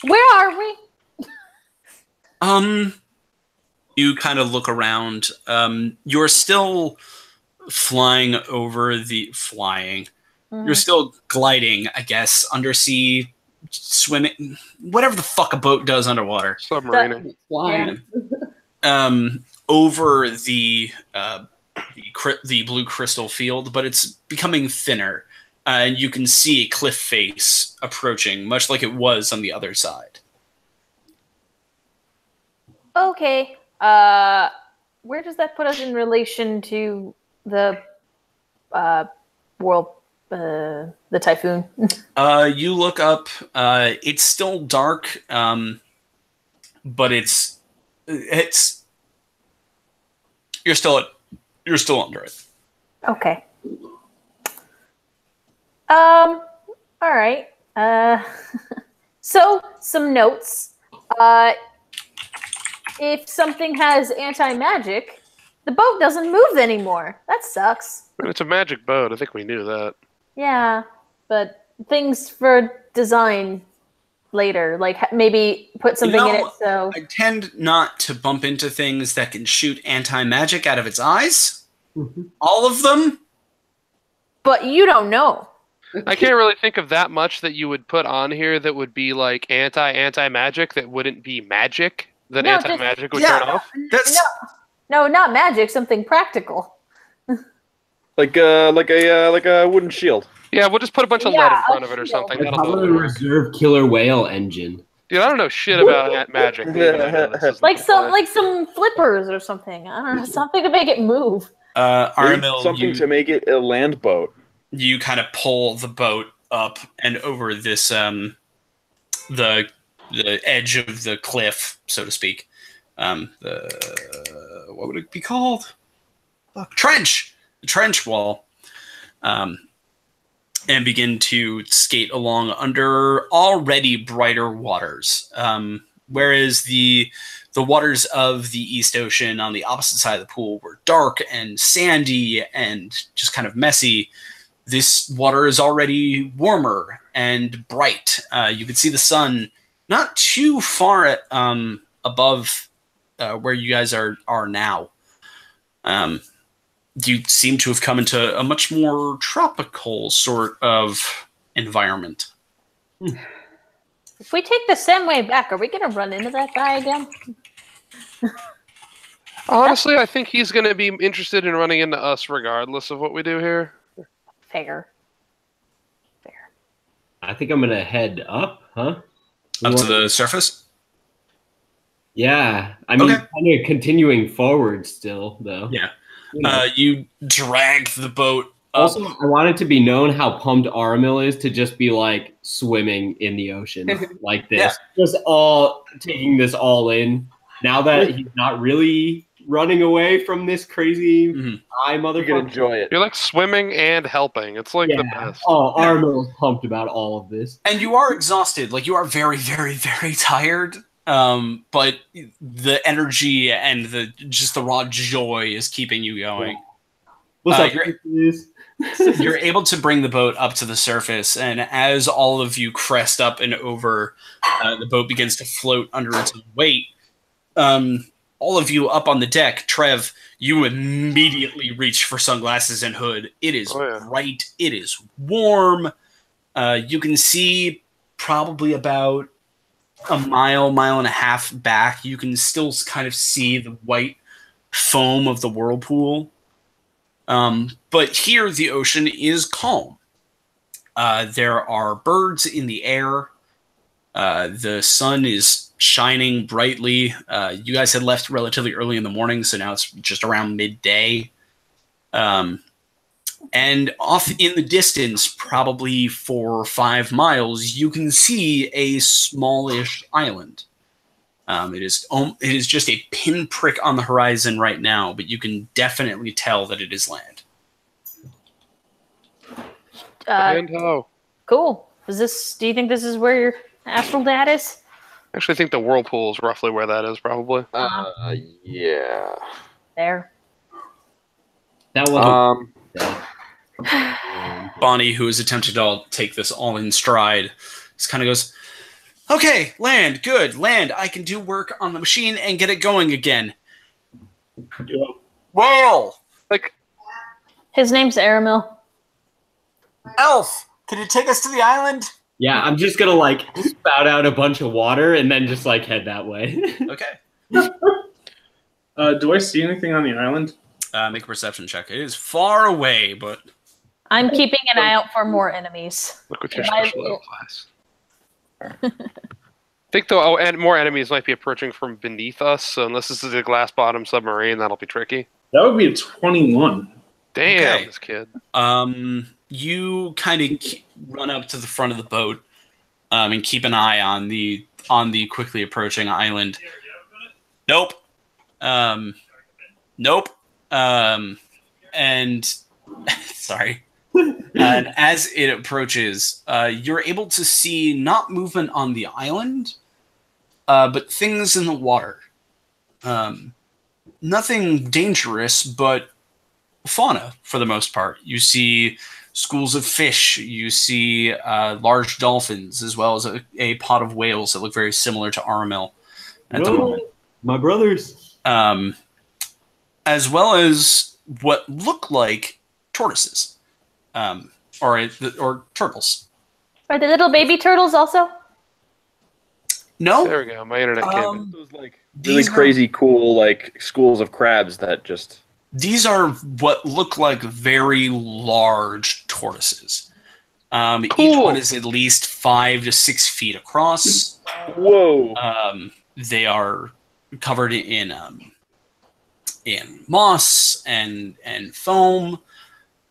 Where are we? You kind of look around. You're still flying over the... Mm-hmm. You're still gliding, I guess, undersea, swimming, whatever the fuck a boat does underwater. Submarining. Flying. Yeah. Over the blue crystal field, but it's becoming thinner. And you can see a cliff face approaching, much like it was on the other side. Okay. Where does that put us in relation to the world, the typhoon? You look up. It's still dark, but it's you're still under it. Okay. All right. So some notes. If something has anti-magic, the boat doesn't move anymore. That sucks. It's a magic boat. I think we knew that. Yeah, but things for design later, like maybe put something in it so... I tend not to bump into things that can shoot anti-magic out of its eyes. Mm-hmm. All of them. But you don't know. I can't really think of that much that you would put on here that would be like anti-magic that wouldn't be magic. That anti-magic would turn off? No, not magic. Something practical. Like a wooden shield. Yeah, we'll just put a bunch of lead in front of it or something. It's probably a reserve killer whale engine. Dude, I don't know shit about magic. Like some flippers or something. I don't know, something to make it move. Aramil, something to make it a land boat. You kind of pull the boat up and over this the edge of the cliff, so to speak. What would it be called? Trench! The trench wall. And begin to skate along under already brighter waters. Whereas the waters of the East Ocean on the opposite side of the pool were dark and sandy and just kind of messy, this water is already warmer and bright. You can see the sun not too far above where you guys are now. You seem to have come into a much more tropical sort of environment. If we take the same way back, are we going to run into that guy again? Honestly, I think he's going to be interested in running into us regardless of what we do here. Fair. I think I'm going to head up, huh? Up to the surface? Yeah. I mean, kind of continuing forward still, though. Yeah. You drag the boat up. Also, I want it to be known how pumped Aramil is to just be, like, swimming in the ocean like this. Yeah. Just taking this all in. Now that he's not really running away from this crazy motherfucker. You can enjoy it. You're, like, swimming and helping. It's, like, the best. Oh, Aramil is pumped about all of this. And you are exhausted. Like, you are very, very, very tired. But the energy and the raw joy is keeping you going. What's up? You're able to bring the boat up to the surface, and as all of you crest up and over, the boat begins to float under its own weight. All of you up on the deck, Trev, you immediately reach for sunglasses and hood. It is bright. It is warm. You can see probably about a mile and a half back. You can still kind of see the white foam of the whirlpool. But here the ocean is calm. There are birds in the air. The sun is shining brightly. You guys had left relatively early in the morning, so now it's just around midday. And off in the distance, probably 4 or 5 miles, you can see a smallish island. It is just a pinprick on the horizon right now, but you can definitely tell that it is land. And how? Cool. Do you think this is where your astral dad is? I actually think the whirlpool is roughly where that is, probably. Yeah. There. That was Bonnie, who is attempting to take this all in stride, just kind of goes, "Okay, land, good, land. I can do work on the machine and get it going again." Whale! Like, His name's Aramil. Elf, can you take us to the island? Yeah, I'm just gonna like spout out a bunch of water and then just like head that way. Okay. Do I see anything on the island? Make a perception check. It is far away, but I'm keeping an eye out for more enemies. look with your special level class. I think though, and more enemies might be approaching from beneath us. So unless this is a glass bottom submarine, that'll be tricky. That would be a 21. Damn, Okay. this kid. You kind of run up to the front of the boat and keep an eye on the quickly approaching island. Nope. Nope. And sorry. And as it approaches, you're able to see not movement on the island, but things in the water. Nothing dangerous, but fauna for the most part. You see schools of fish. You see large dolphins, as well as a pod of whales that look very similar to Aramil at the moment. My brothers. As well as what look like tortoises, or turtles. Are the little baby turtles also? No. There we go. My internet came in. Those like really crazy, cool like schools of crabs that just. These are what look like very large tortoises. Cool. Each one is at least 5 to 6 feet across. Whoa. They are covered in moss and foam.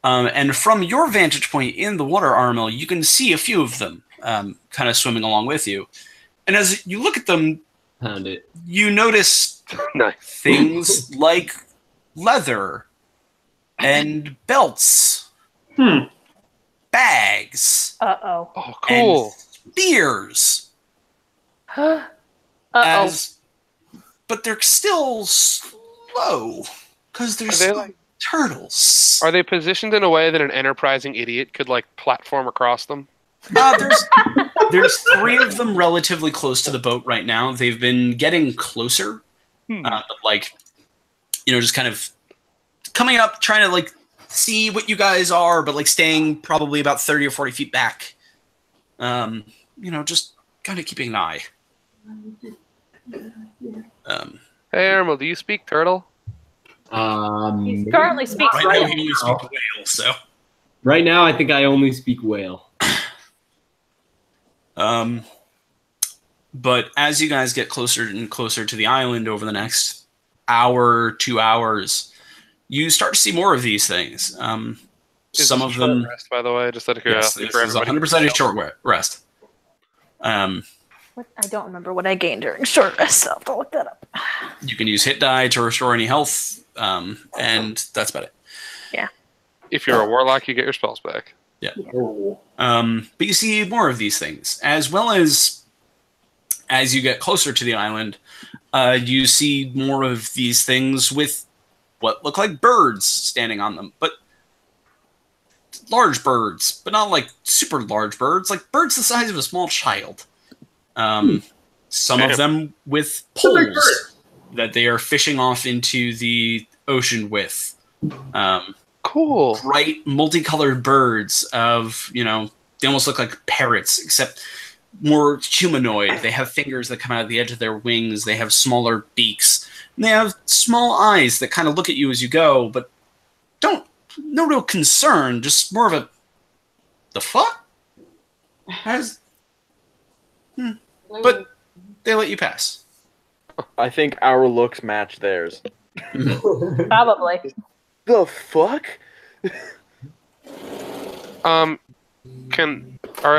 And from your vantage point in the water, Aramil, you can see a few of them kind of swimming along with you. And as you look at them, Found it. you notice Nice. things like leather and belts, bags, Uh-oh. Oh, cool. and spears. Uh-oh. But they're still slow because they're Are they still like- turtles. Are they positioned in a way that an enterprising idiot could like platform across them? There's 3 of them relatively close to the boat right now. They've been getting closer, but like, just kind of coming up, trying to like see what you guys are, but like staying probably about 30 or 40 feet back. Just kind of keeping an eye. Hey, Ermal, do you speak turtle? He currently speaks Right now, whale. he only speaks whale, so. Right now, I think I only speak whale. But as you guys get closer and closer to the island over the next hour, 2 hours, you start to see more of these things. Some of them. Rest, by the way, just out of Yes, curiosity this for is everybody. 100% a short rest. I don't remember what I gained during short rest, so I'll have to look that up. You can use hit die to restore any health, and that's about it. If you're a warlock, you get your spells back. Yeah. But you see more of these things, as well as you get closer to the island, you see more of these things with what look like birds standing on them, but large birds, but not like super large birds, like birds the size of a small child. Some of them with poles that they are fishing off into the ocean with. Cool. Bright, multicolored birds of, they almost look like parrots, except more humanoid. They have fingers that come out of the edge of their wings. They have smaller beaks. And they have small eyes that kind of look at you as you go, but no real concern, just more of a, the fuck? but they let you pass. I think our looks match theirs. Probably. The fuck? Are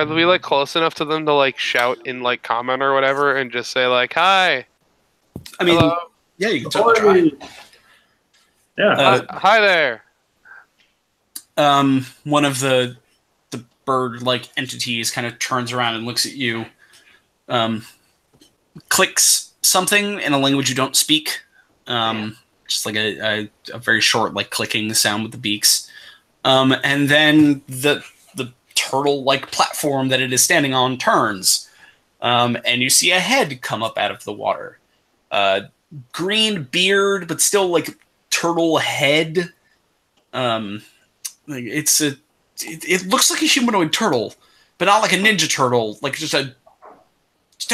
we like close enough to them to like shout in like comment or whatever and just say like hi? I mean, hello? yeah, you can certainly try. Yeah. Hi there. One of the bird-like entities kind of turns around and looks at you, clicks something in a language you don't speak, just like a very short, like clicking sound with the beaks, and then the turtle-like platform that it is standing on turns, and you see a head come up out of the water, green beard, but still like turtle head. It looks like a humanoid turtle, but not like a ninja turtle, like just a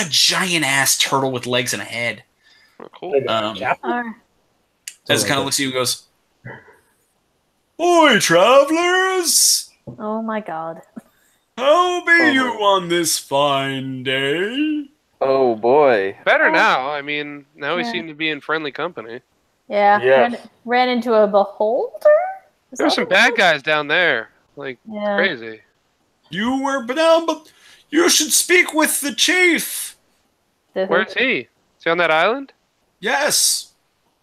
giant ass turtle with legs and a head. Oh, cool. As it kind of looks at you and goes, "Oi, travelers! Oh my god. How be you on this fine day?" Oh boy. Better now. I mean, now we Yeah. seem to be in friendly company. Yeah. Yes. Ran into a beholder? Is There's that some what it bad was? guys down there. Like, Yeah. crazy. You were down, but you should speak with the chief. Where's he? Is he on that island? Yes.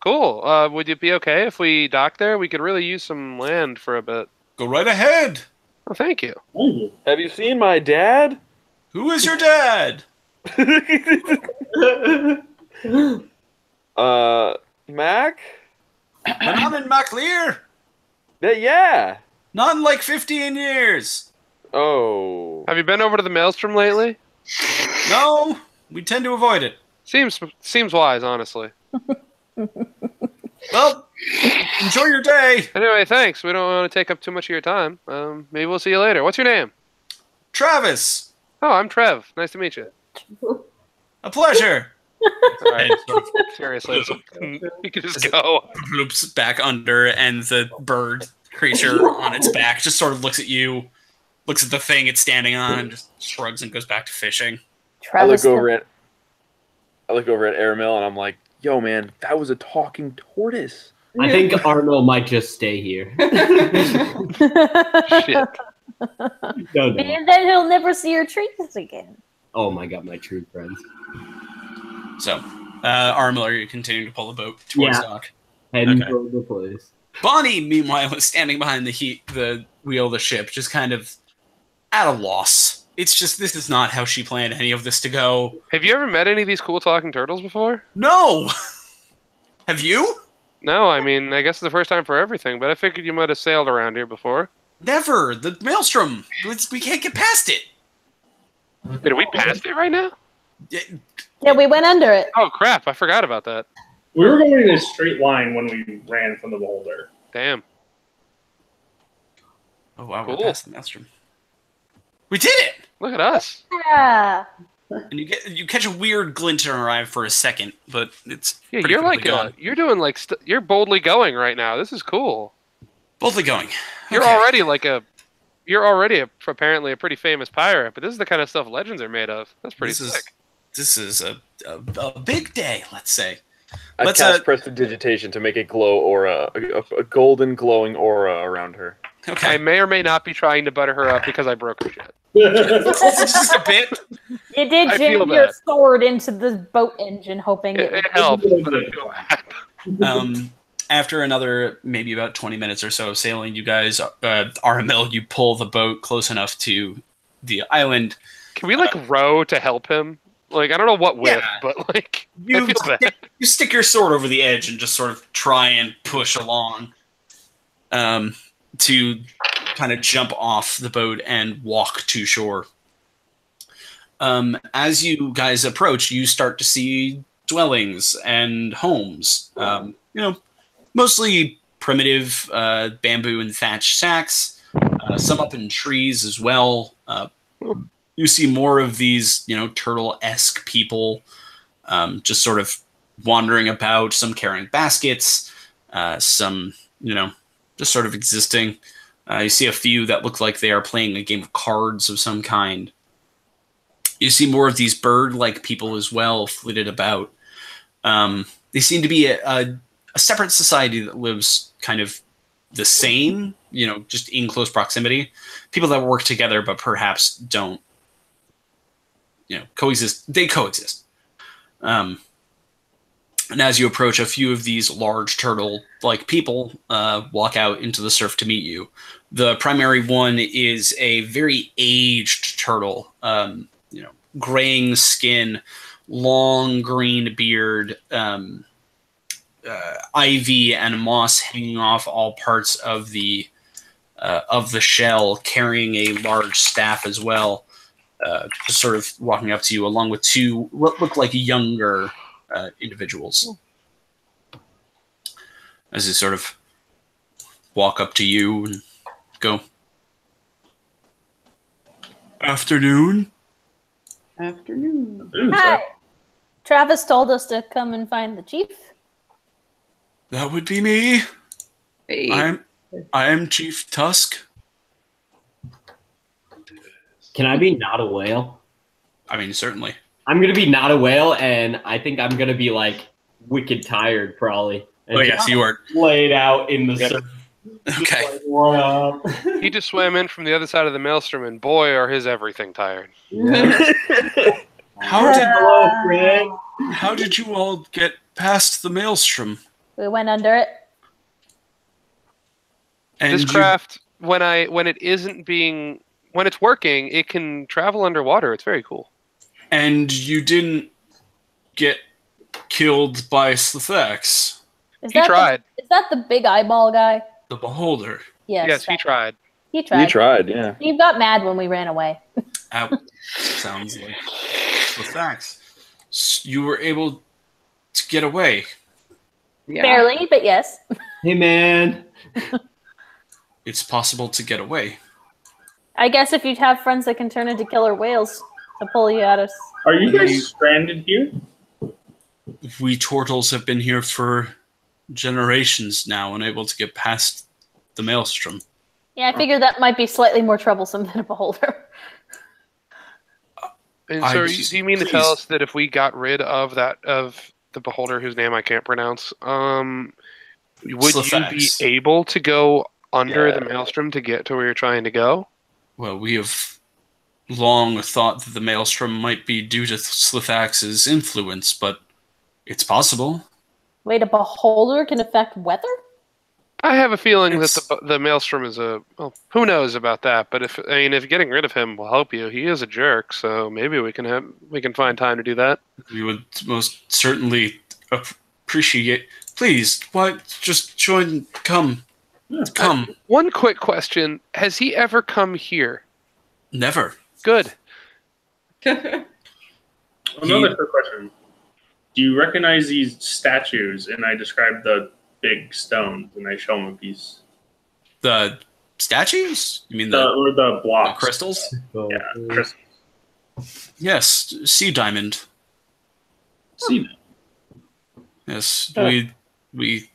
Cool. Would it be okay if we dock there? We could really use some land for a bit. Go right ahead. Oh, thank you. Ooh. Have you seen my dad? Who is your dad? Mac? When I'm in MacLear. Yeah. Not in like 15 years. Oh. Have you been over to the Maelstrom lately? No, we tend to avoid it. Seems wise, honestly. Well, enjoy your day. Anyway, thanks. We don't want to take up too much of your time. Maybe we'll see you later. What's your name? Travis, Oh, I'm Trev. Nice to meet you. a pleasure. All right. Seriously, you can just go. Loops back under, and the bird creature on its back just sort of looks at you, looks at the thing it's standing on, and just shrugs and goes back to fishing. I look Travis over at Aramil and I'm like, "Yo, man, that was a talking tortoise." I think Arnold might just stay here. Shit. No. And then he'll never see your trees again. Oh my god, my true friends. So, Armil, are you continuing to pull the boat towards dock? Heading Okay. for the place. Bonnie, meanwhile, is standing behind the wheel of the ship, just kind of at a loss. It's just, this is not how she planned any of this to go. Have you ever met any of these cool talking turtles before? No! Have you? No, I mean, I guess it's the first time for everything, but I figured you might have sailed around here before. Never. The Maelstrom. We can't get past it. Wait, are we past it right now? Yeah, we went under it. Oh, crap. I forgot about that. We were going in a straight line when we ran from the beholder. Damn. Oh, wow, Cool. we're past the Maelstrom. We did it! Look at us. Yeah. And you catch a weird glint in her eye for a second, but it's Yeah, pretty you're quickly like gone. you're doing like you're boldly going right now. This is cool. Boldly going. You're Okay. already apparently a pretty famous pirate, but this is the kind of stuff legends are made of. That's pretty sick. This is a big day, let's say. I Let's, cast prestidigitation to make a glow aura, a golden glowing aura around her. Okay. I may or may not be trying to butter her up because I broke her shit. Just a bit. You did I feel jam your bad. sword into the boat engine, hoping it It would. helped, but I feel bad. After another maybe about 20 minutes or so of sailing, you guys, Aramil, you pull the boat close enough to the island. Can we like row to help him? Like I don't know what with, Yeah. but like I You feel bad. stick your sword over the edge and just sort of try and push along to kind of jump off the boat and walk to shore. As you guys approach, you start to see dwellings and homes. Mostly primitive bamboo and thatch shacks, some up in trees as well. You see more of these, turtle-esque people just sort of wandering about, some carrying baskets, some, just sort of existing. You see a few that look like they are playing a game of cards of some kind. You see more of these bird-like people as well flitted about. They seem to be a separate society that lives kind of the same, just in close proximity. People that work together but perhaps don't, coexist. They coexist. And as you approach, a few of these large turtle-like people walk out into the surf to meet you. The primary one is a very aged turtle, graying skin, long green beard, ivy and moss hanging off all parts of the shell, carrying a large staff as well, just sort of walking up to you, along with two what look like younger individuals. As they sort of walk up to you and go, "Afternoon." Afternoon. Hi. Travis told us to come and find the chief. That would be me. Hey. I am Chief Tusk. Can I be not a whale? I mean, certainly. I'm gonna be not a whale, and I think I'm gonna be like wicked tired, probably. And yes, you are laid out in the surf. Okay. Like, what up? He just swam in from the other side of the maelstrom, and boy, are his everything tired. Hello, Craig. How did you all get past the maelstrom? We went under it. And This craft, when it's working, it can travel underwater. It's very cool. And you didn't get killed by Slithax, He tried. Is that the big eyeball guy? the Beholder. Yes, he tried. He tried. You tried, yeah. He got mad when we ran away. That sounds like Slithax. You were able to get away. Yeah. Barely, but yes. Hey, man. It's possible to get away. I guess if you have friends that can turn into killer whales to pull you out of... Are you guys stranded here? We turtles have been here for generations now, unable to get past the maelstrom. Yeah, I figured that might be slightly more troublesome than a beholder. And so, do you mean to tell us that if we got rid of the beholder whose name I can't pronounce, would Slithax. you be able to go under the maelstrom to get to where you're trying to go? Well, we have long thought that the maelstrom might be due to Slithax's influence, but it's possible. Wait, a beholder can affect weather? I have a feeling that the maelstrom is well, who knows about that? But if getting rid of him will help you, he is a jerk. So maybe we can find time to do that. We would most certainly appreciate. Please, just join? Come. One quick question: has he ever come here? Never. Good. Another quick question: do you recognize these statues? And I describe the big stones, and I show him a piece. The statues? You mean the blocks? The crystals? Yeah, crystals. Yes, sea diamond. Sea diamond. Yes, we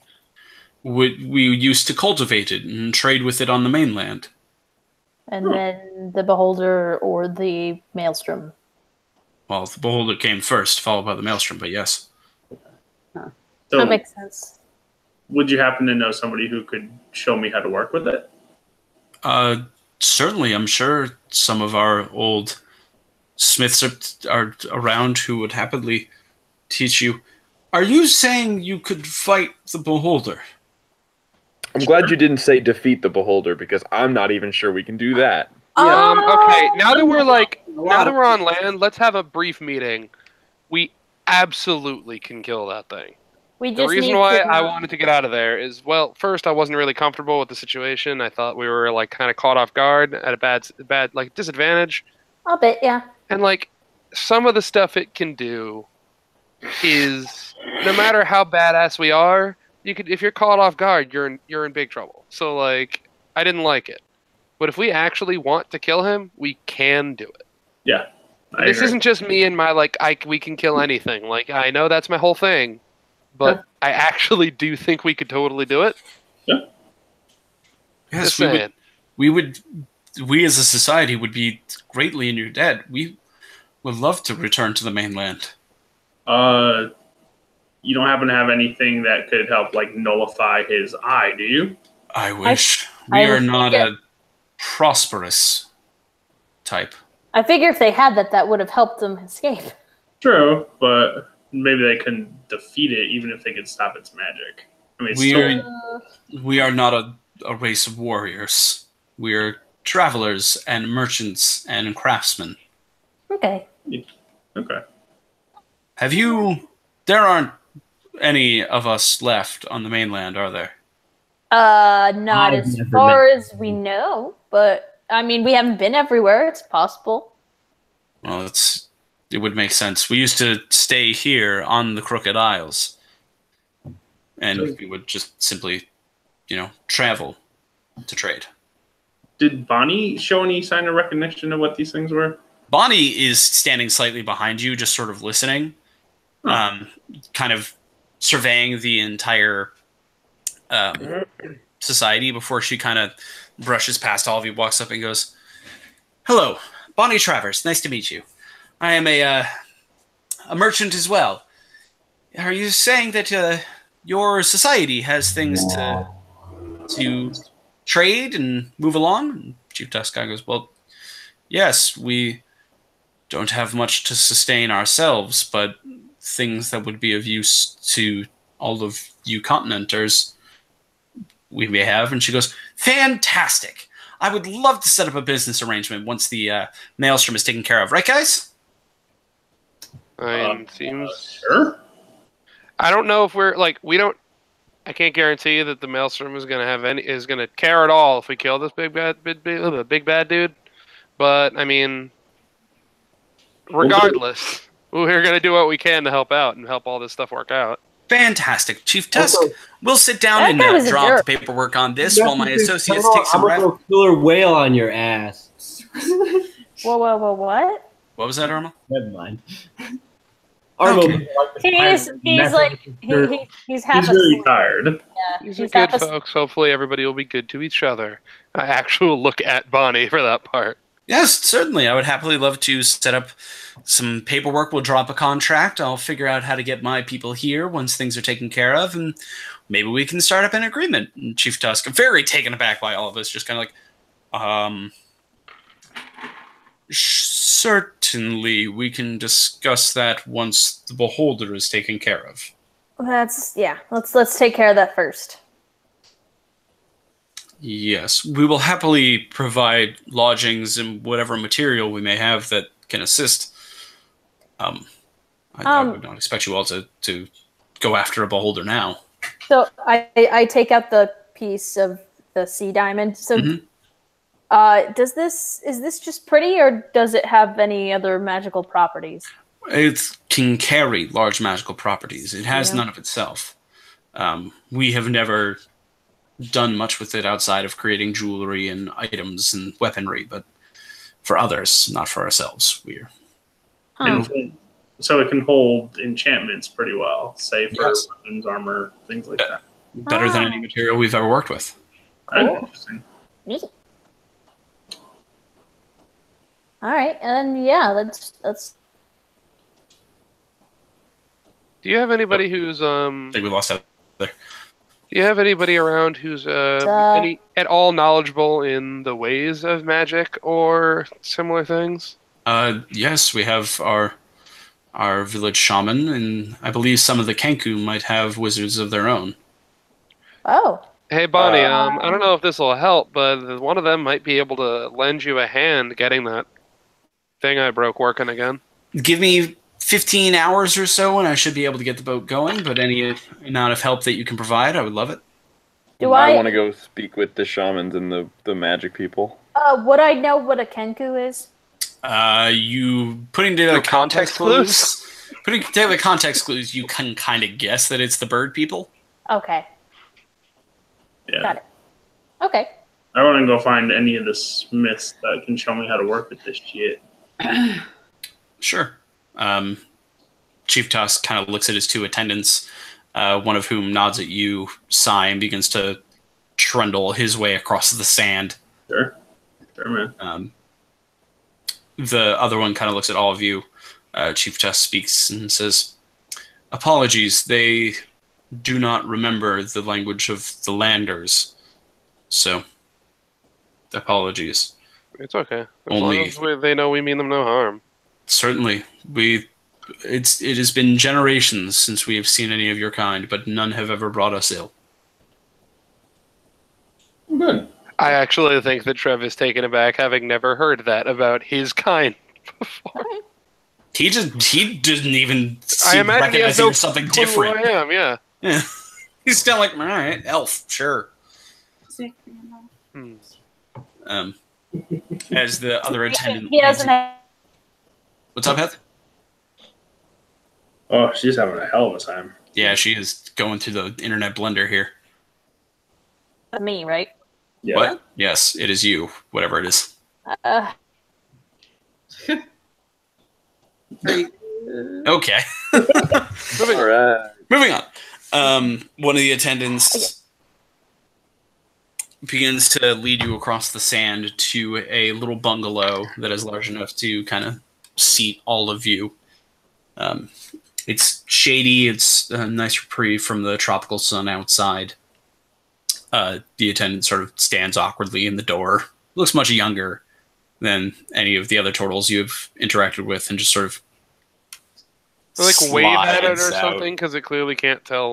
used to cultivate it and trade with it on the mainland. And then the beholder or the maelstrom. Well, the beholder came first, followed by the maelstrom, but yes. So, That makes sense. would you happen to know somebody who could show me how to work with it? Certainly, I'm sure some of our old smiths are around who would happily teach you. Are you saying you could fight the beholder? I'm glad you didn't say defeat the beholder, because I'm not even sure we can do that. Okay, now that we're on land, let's have a brief meeting. We absolutely can kill that thing. The reason why I wanted to get out of there is, well, first, I wasn't really comfortable with the situation. I thought we were kind of caught off guard at a bad disadvantage. A bit, yeah. And some of the stuff it can do is, no matter how badass we are, if you're caught off guard, you're in big trouble. So I didn't like it. But if we actually want to kill him, we can do it. Yeah. This isn't just me and my we can kill anything. I know that's my whole thing. But I actually do think we could totally do it. Yeah. Yes, we as a society would be greatly in your debt. We would love to return to the mainland. You don't happen to have anything that could help, like, nullify his eye, do you? I wish. We are not a prosperous type. I figure if they had that, that would have helped them escape. True, but maybe they couldn't defeat it even if they could stop its magic. I mean, we are not a race of warriors. We are travelers and merchants and craftsmen. Okay. Okay. There aren't any of us left on the mainland, are there? Not as far as we know, but I mean, we haven't been everywhere. It's possible. Well, it would make sense. We used to stay here on the Crooked Isles, and we would just simply, travel to trade. Did Bonnie show any sign of recognition of what these things were? Bonnie is standing slightly behind you, just sort of listening, kind of surveying the entire society before she kind of brushes past all of you, walks up and goes, "Hello, Bonnie Travers. Nice to meet you. I am a merchant as well. Are you saying that your society has things to trade and move along?" And Chief Tusk guy goes, "Well, yes, we don't have much to sustain ourselves, but things that would be of use to all of you continenters we may have." And she goes, "Fantastic. I would love to set up a business arrangement once the maelstrom is taken care of. Right, guys?" Seems... Sure. I don't know if I can't guarantee you that the maelstrom is going to care at all if we kill this big bad dude. But I mean, regardless, we're going to do what we can to help out and help all this stuff work out. Fantastic. Chief Tusk, we'll sit down and draw up the paperwork on this while my associates take some rest. I'm going to go killer whale on your ass. Whoa, what? What was that, Arma? Never mind. Okay. He's half He's really asleep. tired. Yeah, These are good folks. Hopefully everybody will be good to each other. I actually look at Bonnie for that part. Yes, certainly. I would happily love to set up some paperwork. We'll draw up a contract. I'll figure out how to get my people here once things are taken care of, and maybe we can start up an agreement. And Chief Tusk, very taken aback by all of this, just kind of like, certainly we can discuss that once the Beholder is taken care of. Let's take care of that first. Yes, we will happily provide lodgings and whatever material we may have that can assist. I would not expect you all to go after a Beholder now. So I take out the piece of the sea diamond. So is this just pretty, or does it have any other magical properties? It can carry large magical properties. It has none of itself. We have never done much with it outside of creating jewelry and items and weaponry, but for others, not for ourselves. So it can hold enchantments pretty well, say for weapons, armor, things like that. Better than any material we've ever worked with. Cool. Interesting. All right, and then let's. Do you have anybody who's I think we lost that there. Do you have anybody around who's at all knowledgeable in the ways of magic or similar things? Yes, we have our village shaman, and I believe some of the Kenku might have wizards of their own. Oh. Hey, Bonnie, I don't know if this will help, but one of them might be able to lend you a hand getting that thing I broke working again. Give me 15 hours or so, and I should be able to get the boat going, but any amount of help that you can provide, I would love it. I want to go speak with the shamans and the magic people. Would I know what a Kenku is? You putting together context clues? Putting together context clues, you can kind of guess that it's the bird people. Okay. Yeah. Got it. Okay. I want to go find any of the smiths that can show me how to work with this shit. Sure. Chief Tusk kind of looks at his two attendants, one of whom nods at you, sigh, and begins to trundle his way across the sand. Sure, man. The other one kind of looks at all of you. Chief Test speaks and says, "Apologies, they do not remember the language of the Landers. So, apologies." It's okay. As long as they know we mean them no harm. Certainly. It has been generations since we have seen any of your kind, but none have ever brought us ill. Good. I actually think that Trev is taken aback, having never heard that about his kind before. He didn't even recognize it as something different. Who I am, yeah. He's still like, all right, elf, sure. As the other attendant, he doesn't have. What's up, Heath? Oh, she's having a hell of a time. Yeah, she is going through the internet blender here. Me, right? Yeah. What? Yes, it is you. Whatever it is. Okay. Moving on. One of the attendants begins to lead you across the sand to a little bungalow that is large enough to kind of seat all of you. It's shady. It's a nice reprieve from the tropical sun outside. The attendant sort of stands awkwardly in the door. Looks much younger than any of the other turtles you've interacted with, and just sort of wave at it or slides out. something, because it clearly can't tell,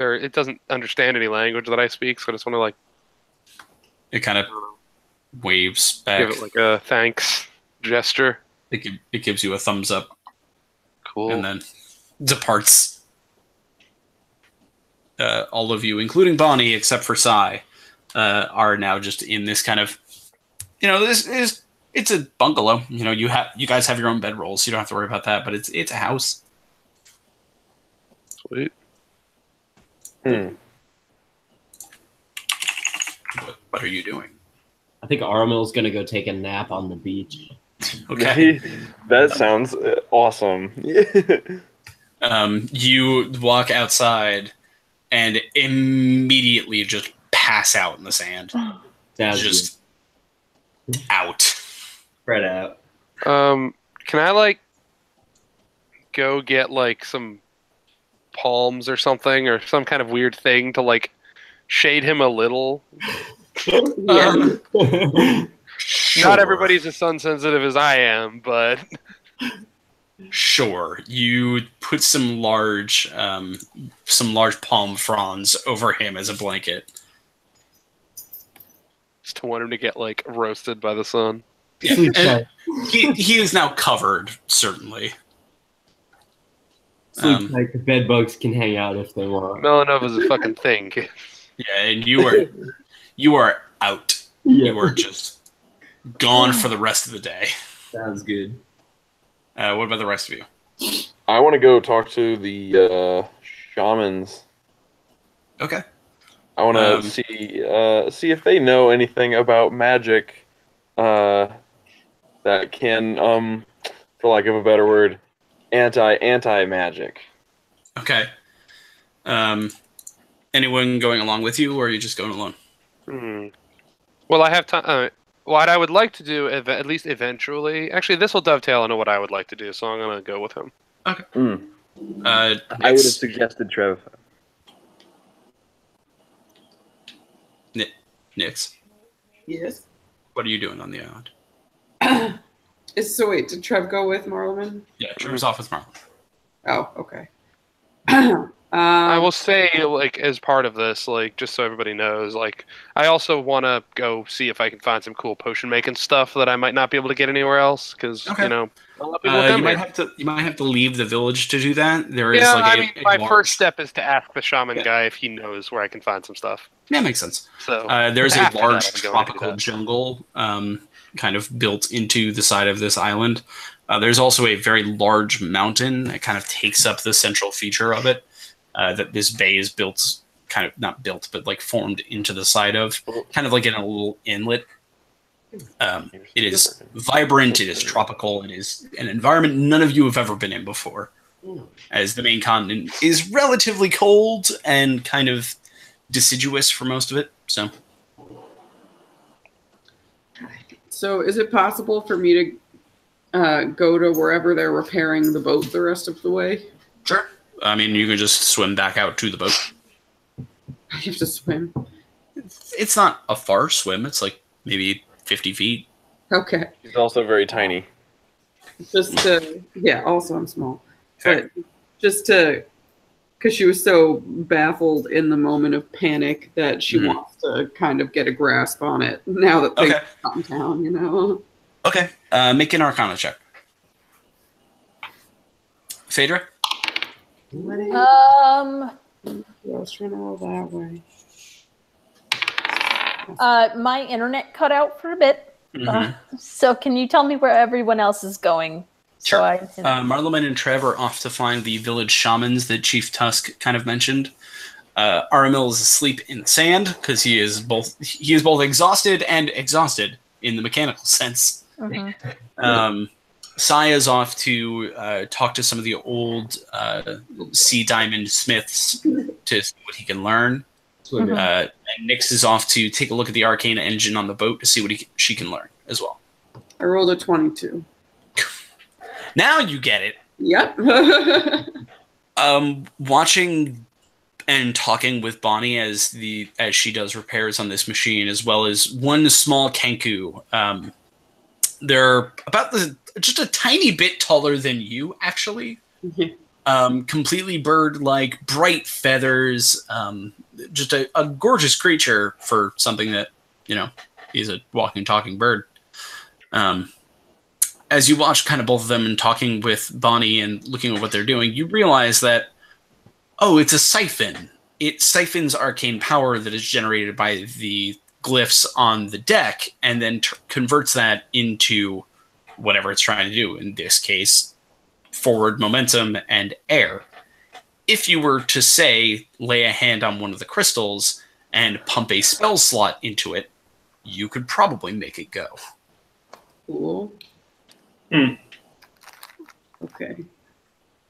or it doesn't understand any language that I speak, so I just want to, It kind of waves back. give it a thanks gesture. It gives you a thumbs up. Cool. And then departs. All of you, including Bonnie, except for Sai, are now just in this kind of, it's a bungalow. You guys have your own bedrolls, so you don't have to worry about that. But it's a house. Sweet. What are you doing? I think Aramil's gonna go take a nap on the beach. Okay. That sounds awesome. You walk outside and immediately just pass out in the sand. Just out. Spread out. Can I go get some palms or something, or some kind of weird thing to shade him a little? Sure. Not everybody's as sun sensitive as I am, but sure. You put some large palm fronds over him as a blanket. just to want him to get roasted by the sun. Yeah. He is now covered, certainly. The bed bugs can hang out if they want. Melanova's a fucking thing. Yeah, and you are out. Yeah. You are just gone for the rest of the day. Sounds good. What about the rest of you? I want to go talk to the shamans. Okay. I want to see if they know anything about magic that can, for lack of a better word, anti-magic. Okay. Anyone going along with you, or are you just going alone? Well, I have time. What I would like to do, at least eventually, actually, this will dovetail into what I would like to do, so I'm going to go with him. Okay. I would have suggested Trev. Nix, Yes. what are you doing on the island? So wait, did Trev go with Marlon? Yeah, Trev's off with Marlon. Oh, okay. I will say, as part of this, just so everybody knows, I also want to go see if I can find some cool potion making stuff that I might not be able to get anywhere else, because, Okay. a lot of people come here. You might have to leave the village to do that. There is my first step is to ask the shaman guy if he knows where I can find some stuff. Yeah, makes sense. So there's a after that, large I'm going to do tropical that. jungle kind of built into the side of this island. There's also a very large mountain that kind of takes up the central feature of it. That this bay is built, kind of not built, but formed into the side of, kind of in a little inlet. It is vibrant. It is tropical. It is an environment none of you have ever been in before, as the main continent is relatively cold and kind of deciduous for most of it. So is it possible for me to go to wherever they're repairing the boat the rest of the way? Sure. I mean, you can just swim back out to the boat. I have to swim. It's not a far swim. It's like maybe 50 feet. Okay. He's also very tiny. Just to, yeah, also I'm small. Okay. But just to, because she was so baffled in the moment of panic that she wants to kind of get a grasp on it now that things have gone down, you know? Okay. Make an Arcana check. Phaedra? Let's run all that way. My internet cut out for a bit. So can you tell me where everyone else is going? Sure. So Marloman and Trev are off to find the village shamans that Chief Tusk kind of mentioned. Aramil is asleep in the sand because he is both exhausted and exhausted in the mechanical sense. Saya's off to talk to some of the old sea diamond smiths to see what he can learn. And Nyx is off to take a look at the Arcana engine on the boat to see what she can learn as well. I rolled a 22. Now you get it. Yep. Watching and talking with Bonnie as she does repairs on this machine, as well as one small Kenku. They're about just a tiny bit taller than you, actually. Completely bird-like, bright feathers. Just a gorgeous creature for something that, is a walking, talking bird. As you watch kind of both of them and talking with Bonnie and looking at what they're doing, you realize that, it's a siphon. It siphons arcane power that is generated by the glyphs on the deck and then converts that into whatever it's trying to do. In this case, forward momentum and air. If you were to, say, lay a hand on one of the crystals and pump a spell slot into it, you could probably make it go. Cool. Okay.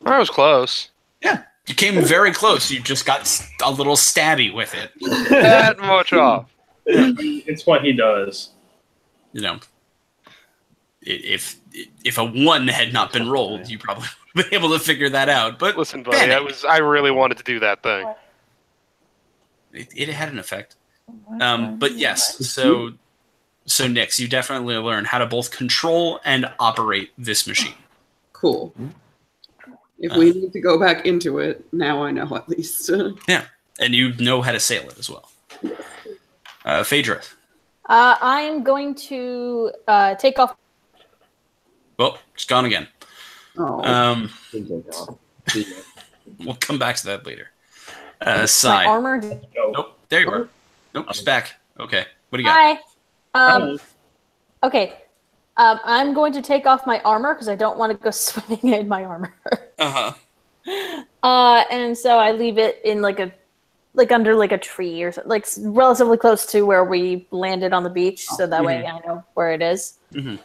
I was close. Yeah, you came very close. You just got a little stabby with it. That much off. It's what he does. If a 1 had not been rolled, you probably would have been able to figure that out. But listen, buddy, I really wanted to do that thing. It had an effect. But yes, so Nyx, you definitely learn how to both control and operate this machine. Cool. If we need to go back into it, now I know at least. Yeah, and you know how to sail it as well. Phaedra. I'm going to take off. Well, it's gone again. Oh. We'll come back to that later. My Sai. armor. Nope, there you are. Nope, it's back. Okay, what do you got? Hi. Okay. I'm going to take off my armor because I don't want to go swimming in my armor. And so I leave it in under a tree or something, relatively close to where we landed on the beach, so that way I know where it is. And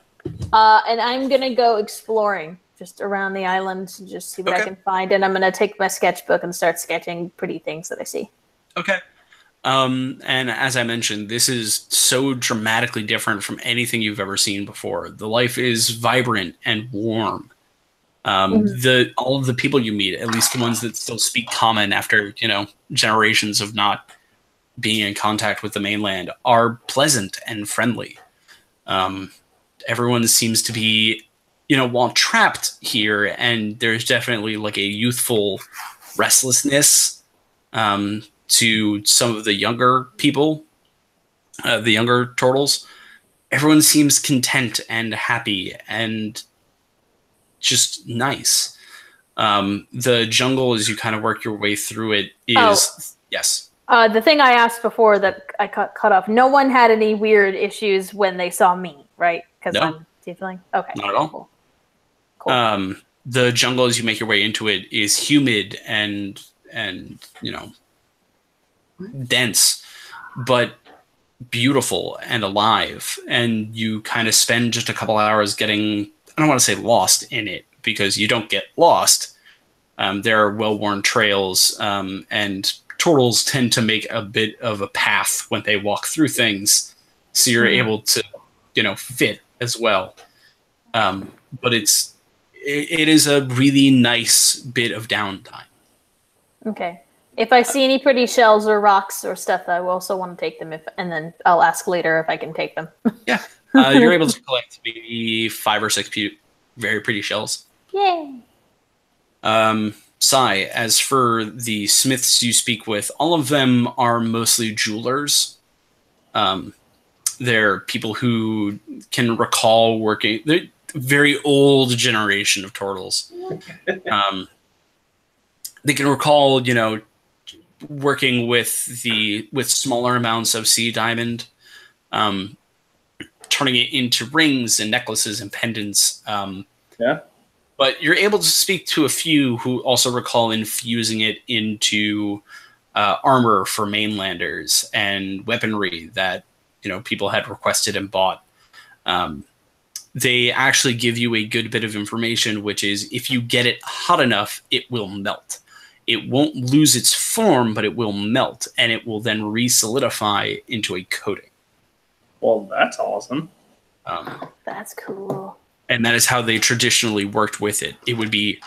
I'm gonna go exploring just around the island to just see what I can find, and I'm gonna take my sketchbook and start sketching pretty things that I see. Okay. And as I mentioned, this is so dramatically different from anything you've ever seen before. The life is vibrant and warm. All of the people you meet, at least the ones that still speak common after, generations of not being in contact with the mainland, are pleasant and friendly. Everyone seems to be, while trapped here, and there's definitely a youthful restlessness to some of the younger people, the younger turtles. Everyone seems content and happy and just nice. The jungle, as you kind of work your way through it, is yes. The thing I asked before that I cut off. No one had any weird issues when they saw me, right? Because I'm tiefling. Okay. Not at all. Cool. The jungle, as you make your way into it, is humid and dense, but beautiful and alive. And you kind of spend just a couple hours getting, I don't want to say lost in it, because you don't get lost. There are well-worn trails, and turtles tend to make a bit of a path when they walk through things, so you're able to, fit as well. but it is a really nice bit of downtime. Okay. If I see any pretty shells or rocks or stuff, I will also want to take them. And then I'll ask later if I can take them. Yeah, you're able to collect maybe 5 or 6 very pretty shells. Yay! Sai, as for the smiths you speak with, all of them are mostly jewelers. They're people who can recall working. They're a very old generation of turtles. They can recall, working with smaller amounts of sea diamond, turning it into rings and necklaces and pendants. Yeah. But you're able to speak to a few who also recall infusing it into armor for mainlanders and weaponry that people had requested and bought. They actually give you a good bit of information, which is if you get it hot enough, it will melt. It won't lose its form, but it will melt, and it will then re-solidify into a coating. Well, that's awesome. That's cool. And that is how they traditionally worked with it. It would be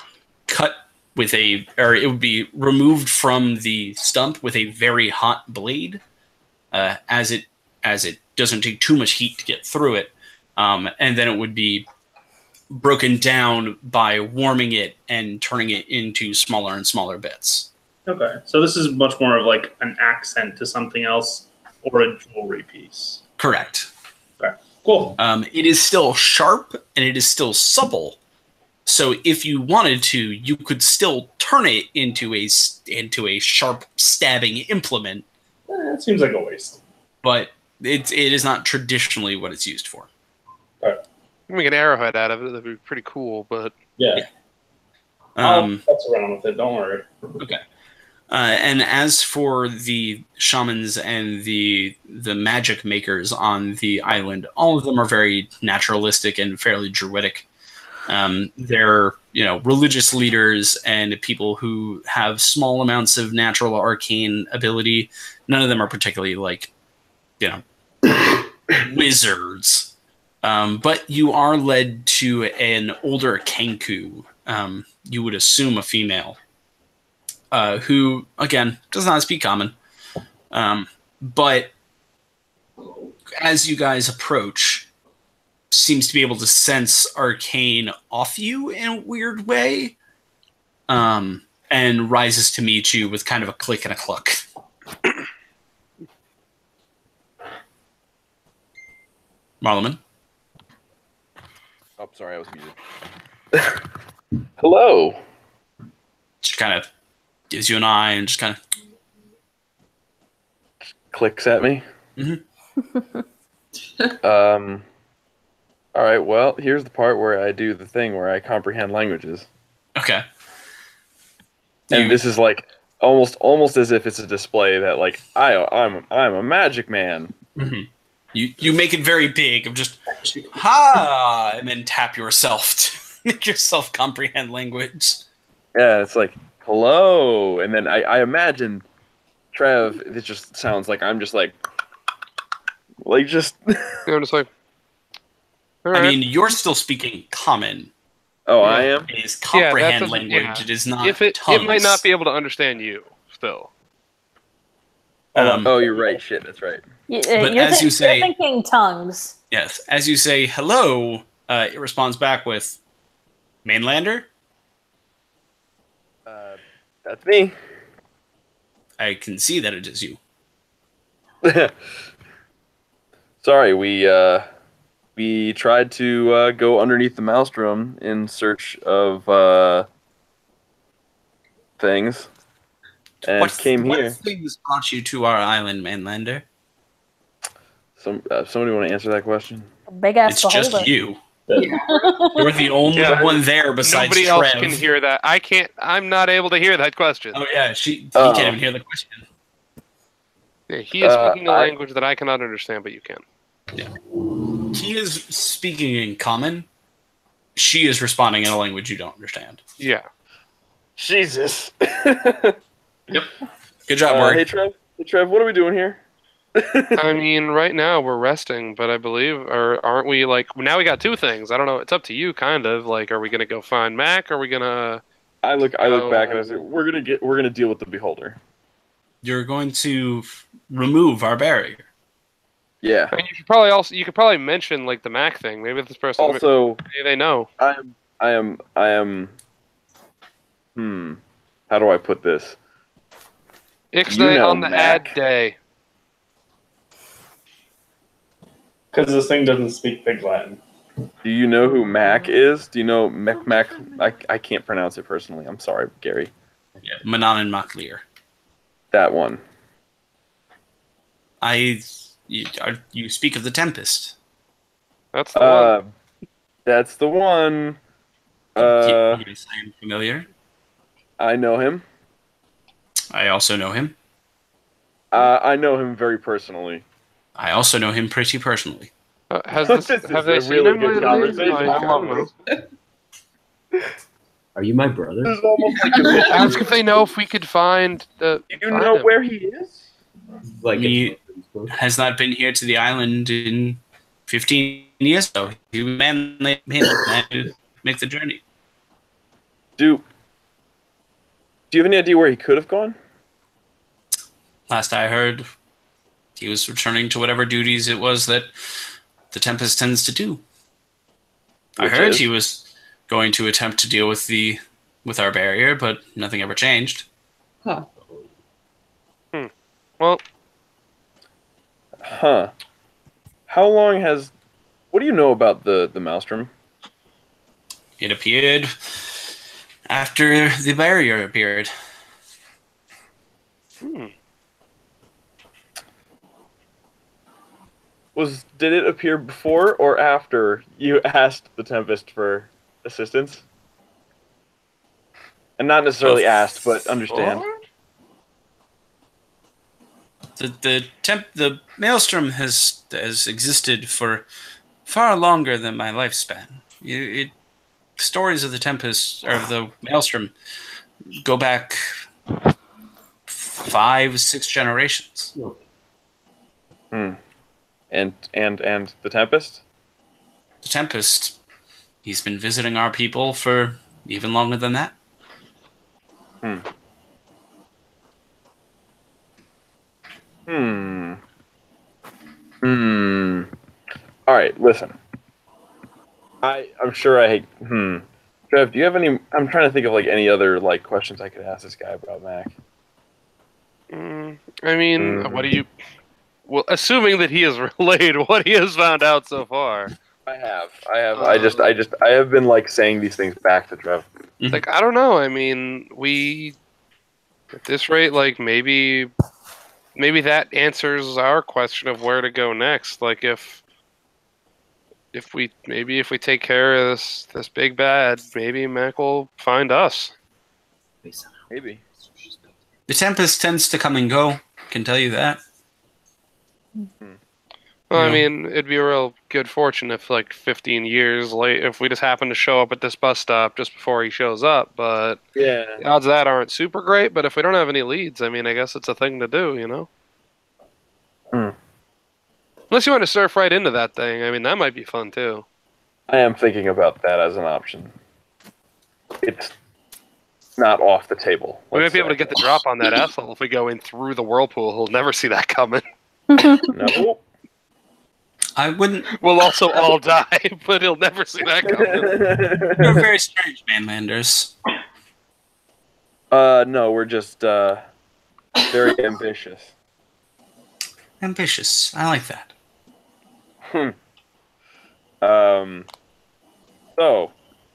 cut with it would be removed from the stump with a very hot blade, as it doesn't take too much heat to get through it, and then it would be broken down by warming it and turning it into smaller and smaller bits. Okay, so this is much more of like an accent to something else or a jewelry piece. Correct. Okay, cool. It is still sharp and it is still supple. So if you wanted to, you could still turn it into a sharp stabbing implement. It seems like a waste. But it is not traditionally what it's used for. All right. Make an arrowhead out of it. That'd be pretty cool, but yeah. I'll mess around with it. Don't worry. Okay. And as for the shamans and the magic makers on the island, all of them are very naturalistic and fairly druidic. They're religious leaders and people who have small amounts of natural arcane ability. None of them are particularly wizards. But you are led to an older Kenku, you would assume a female, who, again, does not speak common. But as you guys approach, seems to be able to sense arcane off you in a weird way, and rises to meet you with kind of a click and a cluck. Marleman? Oh, sorry, I was muted. Hello. Just kind of gives you an eye and just kind of clicks at me. Mm-hmm. All right. Well, here's the part where I do the thing where I comprehend languages. Okay. And this is like almost as if it's a display that I'm a magic man. Mm-hmm. You make it very big of just ha, and then tap yourself to make yourself comprehend language. Yeah, it's like hello, and then I imagine Trev. It just sounds like I'm just like just. I'm just like. All I right. mean, you're still speaking common. Oh, I am. It is comprehend language. Yeah. It is not. It might not be able to understand you still. Oh, you're right. Shit, that's right. But as you say, you're thinking tongues. Yes, as you say hello, it responds back with mainlander. That's me. I can see that it is you. Sorry, we tried to go underneath the maelstrom in search of things, and came here. What things brought you to our island, mainlander? Somebody want to answer that question? Big ass It's beholder. just you. You're the only one there besides Nobody Trev. else can hear that. I can't. I'm not able to hear that question. Oh yeah, he can't even hear the question. Yeah, he is speaking a language that I cannot understand, but you can. Yeah. He is speaking in common. She is responding in a language you don't understand. Yeah. Jesus. Yep. Good job, Word. Hey Trev, what are we doing here? I mean, right now we're resting, but I believe, or aren't we? Like now we got two things. I don't know. It's up to you, kind of. Like, are we gonna go find Mac? Or are we gonna? I look back and I say, we're gonna deal with the beholder. You're going to remove our barrier. Yeah. I mean, you could probably mention like the Mac thing. Maybe this person Also, maybe they know. I am. How do I put this? Ixnay on the ad day. Because this thing doesn't speak Pig Latin. Do you know who Mac is? Do you know Mac? I can't pronounce it personally. I'm sorry, Gary. Yeah, Manon and Maclear. That one. You speak of the Tempest. That's the one. That's the one. Yes, I am familiar. I know him. I also know him. I know him very personally. I also know him pretty personally. Have they a seen really him good lately? conversation. Are you my brother? This is almost like Ask if they know if we could find the. Do you know where he is? Like He has not been here to the island in 15 years ago. He was man to make the journey. Do you have any idea where he could have gone? Last I heard, he was returning to whatever duties it was that the Tempest tends to do. I heard he was going to attempt to deal with our barrier, but nothing ever changed. Huh. Well, How long has? What do you know about the Maelstrom? It appeared after the barrier appeared. Did it appear before or after you asked the Tempest for assistance? And not necessarily asked, but understand. The Maelstrom has existed for far longer than my lifespan. Stories of the Tempest or the Maelstrom go back 5-6 generations. And the Tempest? The Tempest, he's been visiting our people for even longer than that. All right, listen. I'm sure I hate. Trev, do you have any? I'm trying to think of like any other like questions I could ask this guy about Mac. I mean, what do you? Well, assuming that he has relayed what he has found out so far. I have. I have been like saying these things back to Trev. Like, I don't know. I mean, at this rate, like maybe that answers our question of where to go next. Like if we take care of this big bad, maybe Mac will find us. Maybe. The Tempest tends to come and go. Can tell you that. Well, I mean, it'd be a real good fortune if, like, 15 years late, if we just happen to show up at this bus stop just before he shows up. But yeah, the odds of that aren't super great. But if we don't have any leads, I mean, I guess it's a thing to do, you know? Unless you want to surf right into that thing. I mean, that might be fun, too. I am thinking about that as an option. It's not off the table. We might be able to get the drop on that asshole if we go in through the whirlpool. He'll never see that coming. No. I wouldn't. We'll also all die, but he'll never see that coming. You're very strange, Manlanders. No, we're just very ambitious. Ambitious. I like that. So,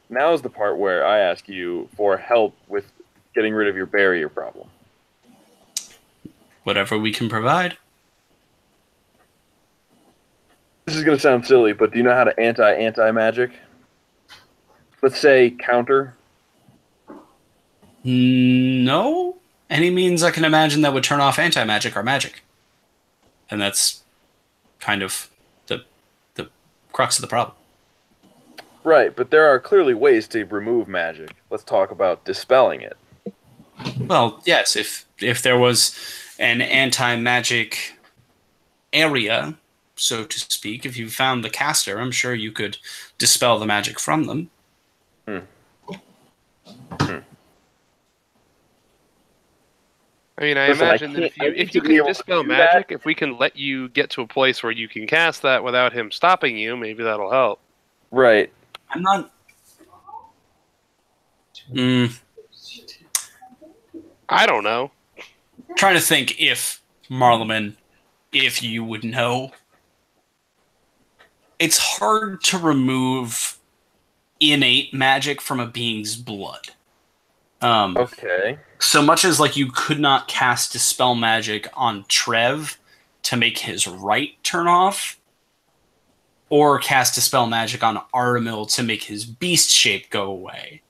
now's the part where I ask you for help with getting rid of your barrier problem. Whatever we can provide. This is going to sound silly, but do you know how to anti-magic? Let's say counter. No. Any means I can imagine that would turn off anti-magic are magic. And that's kind of the crux of the problem. Right, but there are clearly ways to remove magic. Let's talk about dispelling it. Well, yes, if there was an anti-magic area, so to speak. If you found the caster, I'm sure you could dispel the magic from them. I mean, I imagine that if you can dispel magic, if we can let you get to a place where you can cast that without him stopping you, maybe that'll help. Right. I'm not... I don't know. Trying to think if, Marleman, if you would know. It's hard to remove innate magic from a being's blood. Okay. So much as like you could not cast Dispel Magic on Trev to make his right turn off, or cast Dispel Magic on Aramil to make his beast shape go away.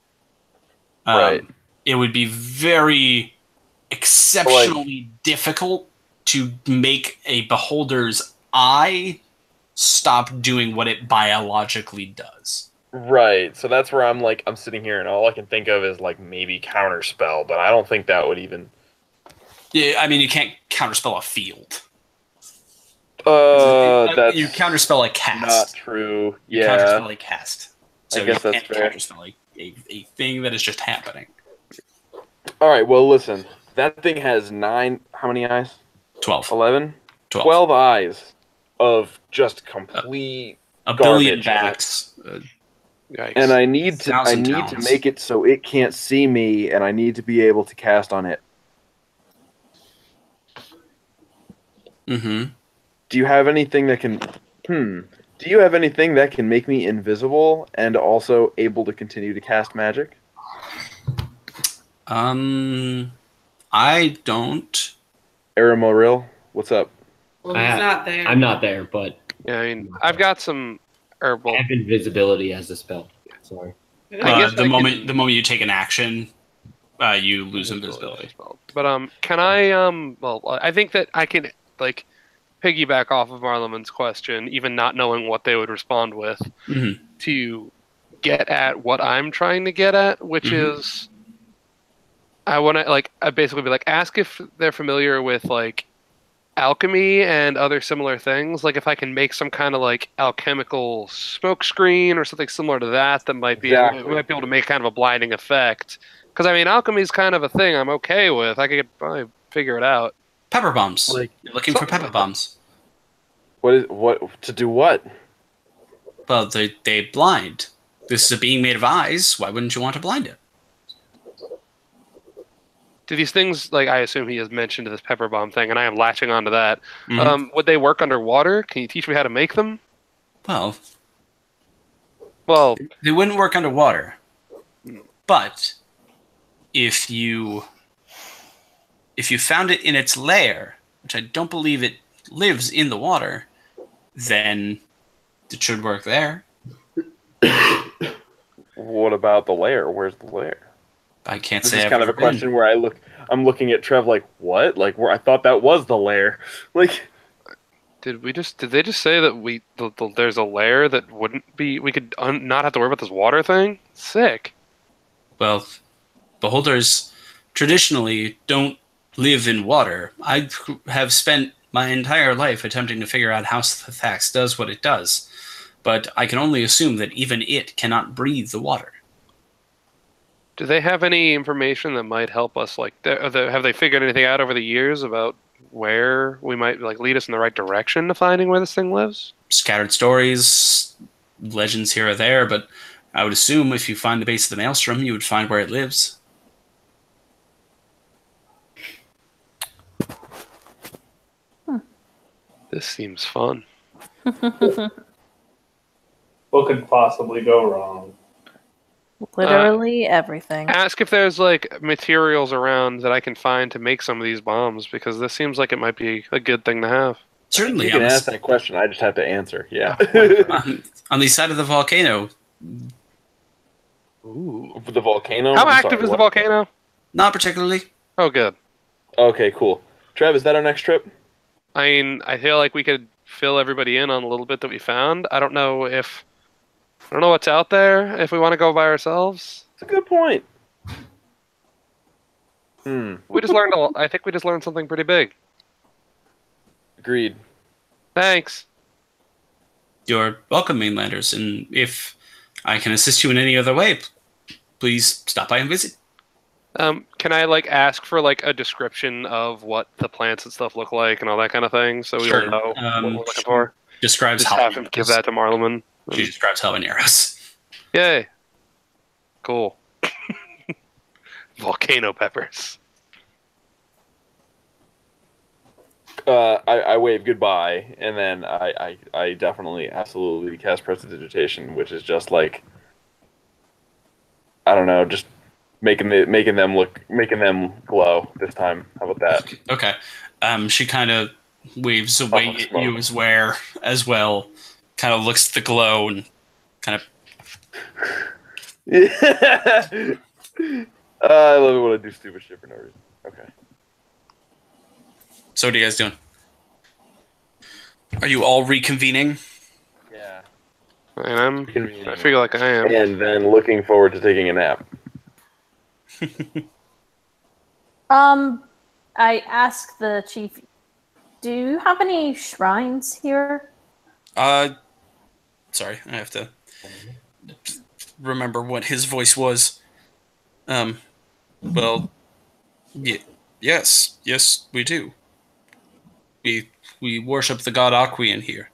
Right. It would be very exceptionally difficult to make a beholder's eye stop doing what it biologically does. Right. So that's where I'm sitting here and all I can think of is like maybe counterspell, but I don't think that would even. Yeah, I mean you can't counterspell a field. That's you counterspell a cast. Not true. You Yeah. counterspell a cast. So I guess you that's can't fair. counterspell a thing that is just happening. All right. Well, listen. That thing has 9. How many eyes? 12. 11. 12 eyes of just complete a billion garbage. bats. And I need to make it so it can't see me, and I need to be able to cast on it. Mm-hmm. Do you have anything that can? Do you have anything that can make me invisible and also able to continue to cast magic? I don't. Aramoril, what's up? Well, he's not there. I'm not there, but yeah, I mean, I've got some herbal. I have invisibility as a spell. Sorry. The moment you take an action, you lose invisibility. But can I? Well, I think that I can like piggyback off of Marleman's question, even not knowing what they would respond with, to get at what I'm trying to get at, which is, I want to I basically be like, ask if they're familiar with like alchemy and other similar things. Like if I can make some kind of like alchemical smoke screen or something similar to that might be might be able to make kind of a blinding effect. Because I mean, alchemy is kind of a thing I'm okay with. I could probably figure it out. Pepper bombs. You're looking for pepper bombs. What to do? What? Well, they blind. This is a being made of eyes. Why wouldn't you want to blind it? Do these things, like I assume he has mentioned this pepper bomb thing, and I am latching onto that. Would they work underwater? Can you teach me how to make them? Well, Well, they wouldn't work underwater. But if you found it in its lair, which I don't believe it lives in the water, then it should work there. What about the lair? Where's the lair? I can't This say. is I've kind of a ever question been. where I'm looking at Trev like, what? Like, where I thought that was the lair. Like, did they just say that there's a lair that wouldn't be, we could not have to worry about this water thing? Sick. Well, beholders traditionally don't live in water. I have spent my entire life attempting to figure out how Thax does what it does, but I can only assume that even it cannot breathe the water. Do they have any information that might help us? Like, have they figured anything out over the years about where we might lead us in the right direction to finding where this thing lives? Scattered stories, legends here or there, but I would assume if you find the base of the maelstrom, you would find where it lives. This seems fun. What could possibly go wrong? Literally everything. Ask if there's materials around that I can find to make some of these bombs, because this seems like it might be a good thing to have. Certainly. you can ask that question. I just have to answer. Yeah. On the side of the volcano. Ooh. The volcano? How active is the volcano? Not particularly. Oh, good. Okay, cool. Trev, is that our next trip? I mean, I feel like we could fill everybody in on a little bit that we found. I don't know what's out there if we want to go by ourselves. That's a good point. We just learned I think we just learned something pretty big. Agreed. Thanks. You're welcome, mainlanders, and if I can assist you in any other way, please stop by and visit. Can I ask for a description of what the plants and stuff look like and all that kind of thing, so we all know what we're looking for? Describes Just have him give that to Marleman. She describes habaneros. Yay! Cool. Volcano peppers. I wave goodbye, and then I definitely, absolutely cast Prestidigitation, which is just I don't know, just making them glow this time. How about that? Okay. She kind of waves away at you as well. Kind of looks at the glow and kind of. I love it when I do stupid shit for no reason. Okay. So what are you guys doing? Are you all reconvening? Yeah. I feel like I am. And then looking forward to taking a nap. I asked the chief, do you have any shrines here? Sorry, I have to remember what his voice was. Well, yes, we do. We worship the god Aquian here.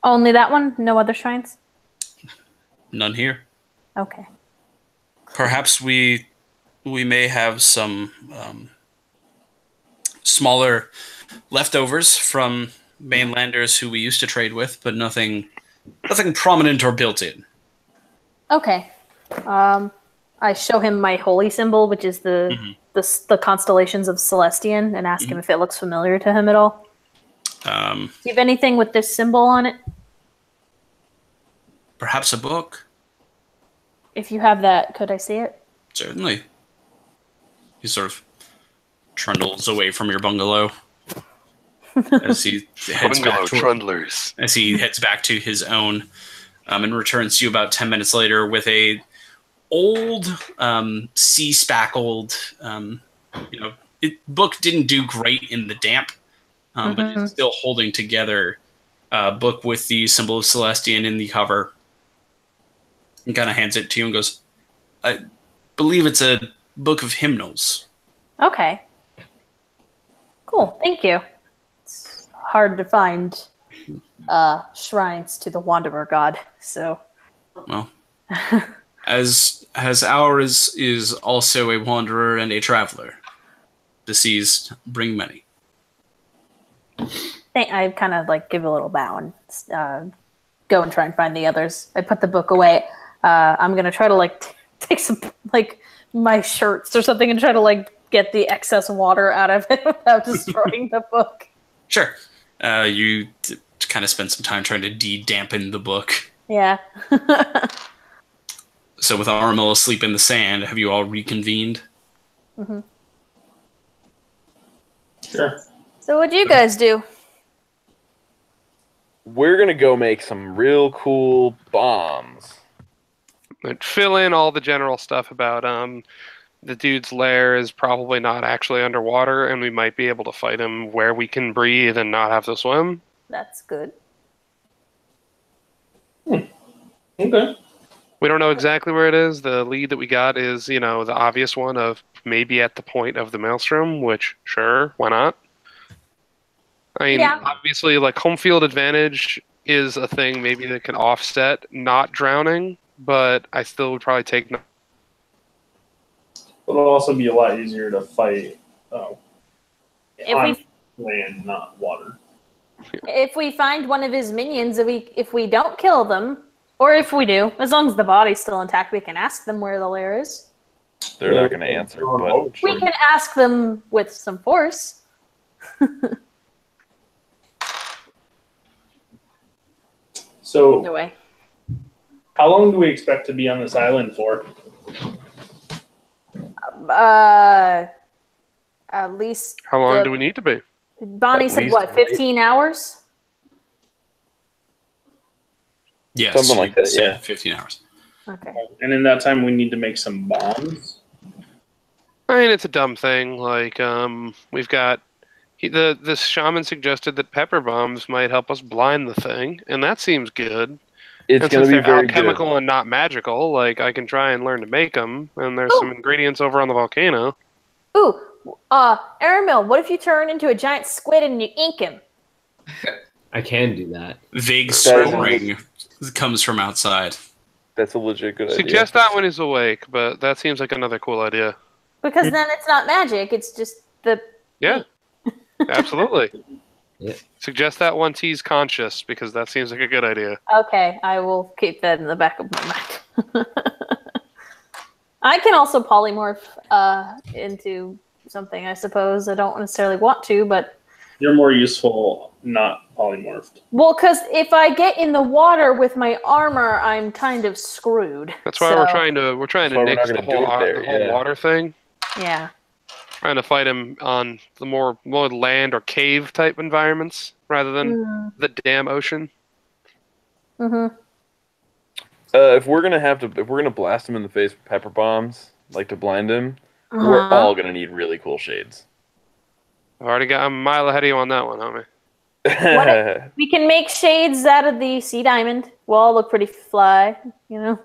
Only that one? No other shrines? None here. Okay. Perhaps we may have some smaller leftovers from mainlanders who we used to trade with, but nothing prominent or built in. Okay. I show him my holy symbol, which is the constellations of Celestian, and ask him if it looks familiar to him at all. Do you have anything with this symbol on it? Perhaps a book? If you have that, could I see it? Certainly. He sort of trundles away from your bungalow as he heads back to his own, and returns to you about 10 minutes later with a old, sea-spackled, book didn't do great in the damp, but it's still holding together a book with the symbol of Celestian in the cover. And kind of hands it to you and goes, I believe it's a book of hymnals. Okay. Cool, thank you. It's hard to find shrines to the Wanderer God, so... Well, as ours is also a wanderer and a traveler. The seas bring many. I kind of give a little bow and go and try and find the others. I put the book away. I'm going to try to take some my shirts or something and try to get the excess water out of it without destroying the book. Sure. You kind of spend some time trying to de-dampen the book. Yeah. So with Armel asleep in the sand, have you all reconvened? Mm-hmm. Sure. So what'd you guys do? We're going to go make some real cool bombs. And fill in all the general stuff about the dude's lair is probably not actually underwater, and we might be able to fight him where we can breathe and not have to swim. That's good. Okay. We don't know exactly where it is. The lead that we got is, the obvious one of maybe at the point of the maelstrom, which, sure, why not? I mean, obviously, home field advantage is a thing maybe that can offset not drowning, but I still would probably take... It'll also be a lot easier to fight on land, not water. If we find one of his minions, if we don't kill them, or if we do, as long as the body's still intact, we can ask them where the lair is. They're not going to answer, but... We can ask them with some force. So, Either way. How long do we expect to be on this island for? At least... How long do we need to be? Bonnie said, 15 hours? Yes. Something like that, yeah. 15 hours. Okay. And in that time, we need to make some bombs? I mean, it's a dumb thing. We've got... This shaman suggested that pepper bombs might help us blind the thing, and that seems good. It's going to be very alchemical good. and not magical. Like I can try and learn to make them, and there's some ingredients over on the volcano. Ooh, Aramil, what if you turn into a giant squid and you ink him? I can do that. Vague snoring comes from outside. That's a legit good idea. Suggest that when he's awake, but that seems like another cool idea. Because then it's not magic; it's just the Absolutely. Yeah. Suggest that once he's conscious, because that seems like a good idea. Okay, I will keep that in the back of my mind. I can also polymorph into something, I suppose. I don't necessarily want to, but... You're more useful not polymorphed. Well, because if I get in the water with my armor, I'm kind of screwed. That's why we're trying to nix the whole water thing. Yeah. Trying to fight him on the more land or cave type environments rather than the damn ocean. Mm-hmm. If we're gonna blast him in the face with pepper bombs, like to blind him, we're all gonna need really cool shades. I'm a mile ahead of you on that one, homie. We can make shades out of the sea diamond. We'll all look pretty fly, you know.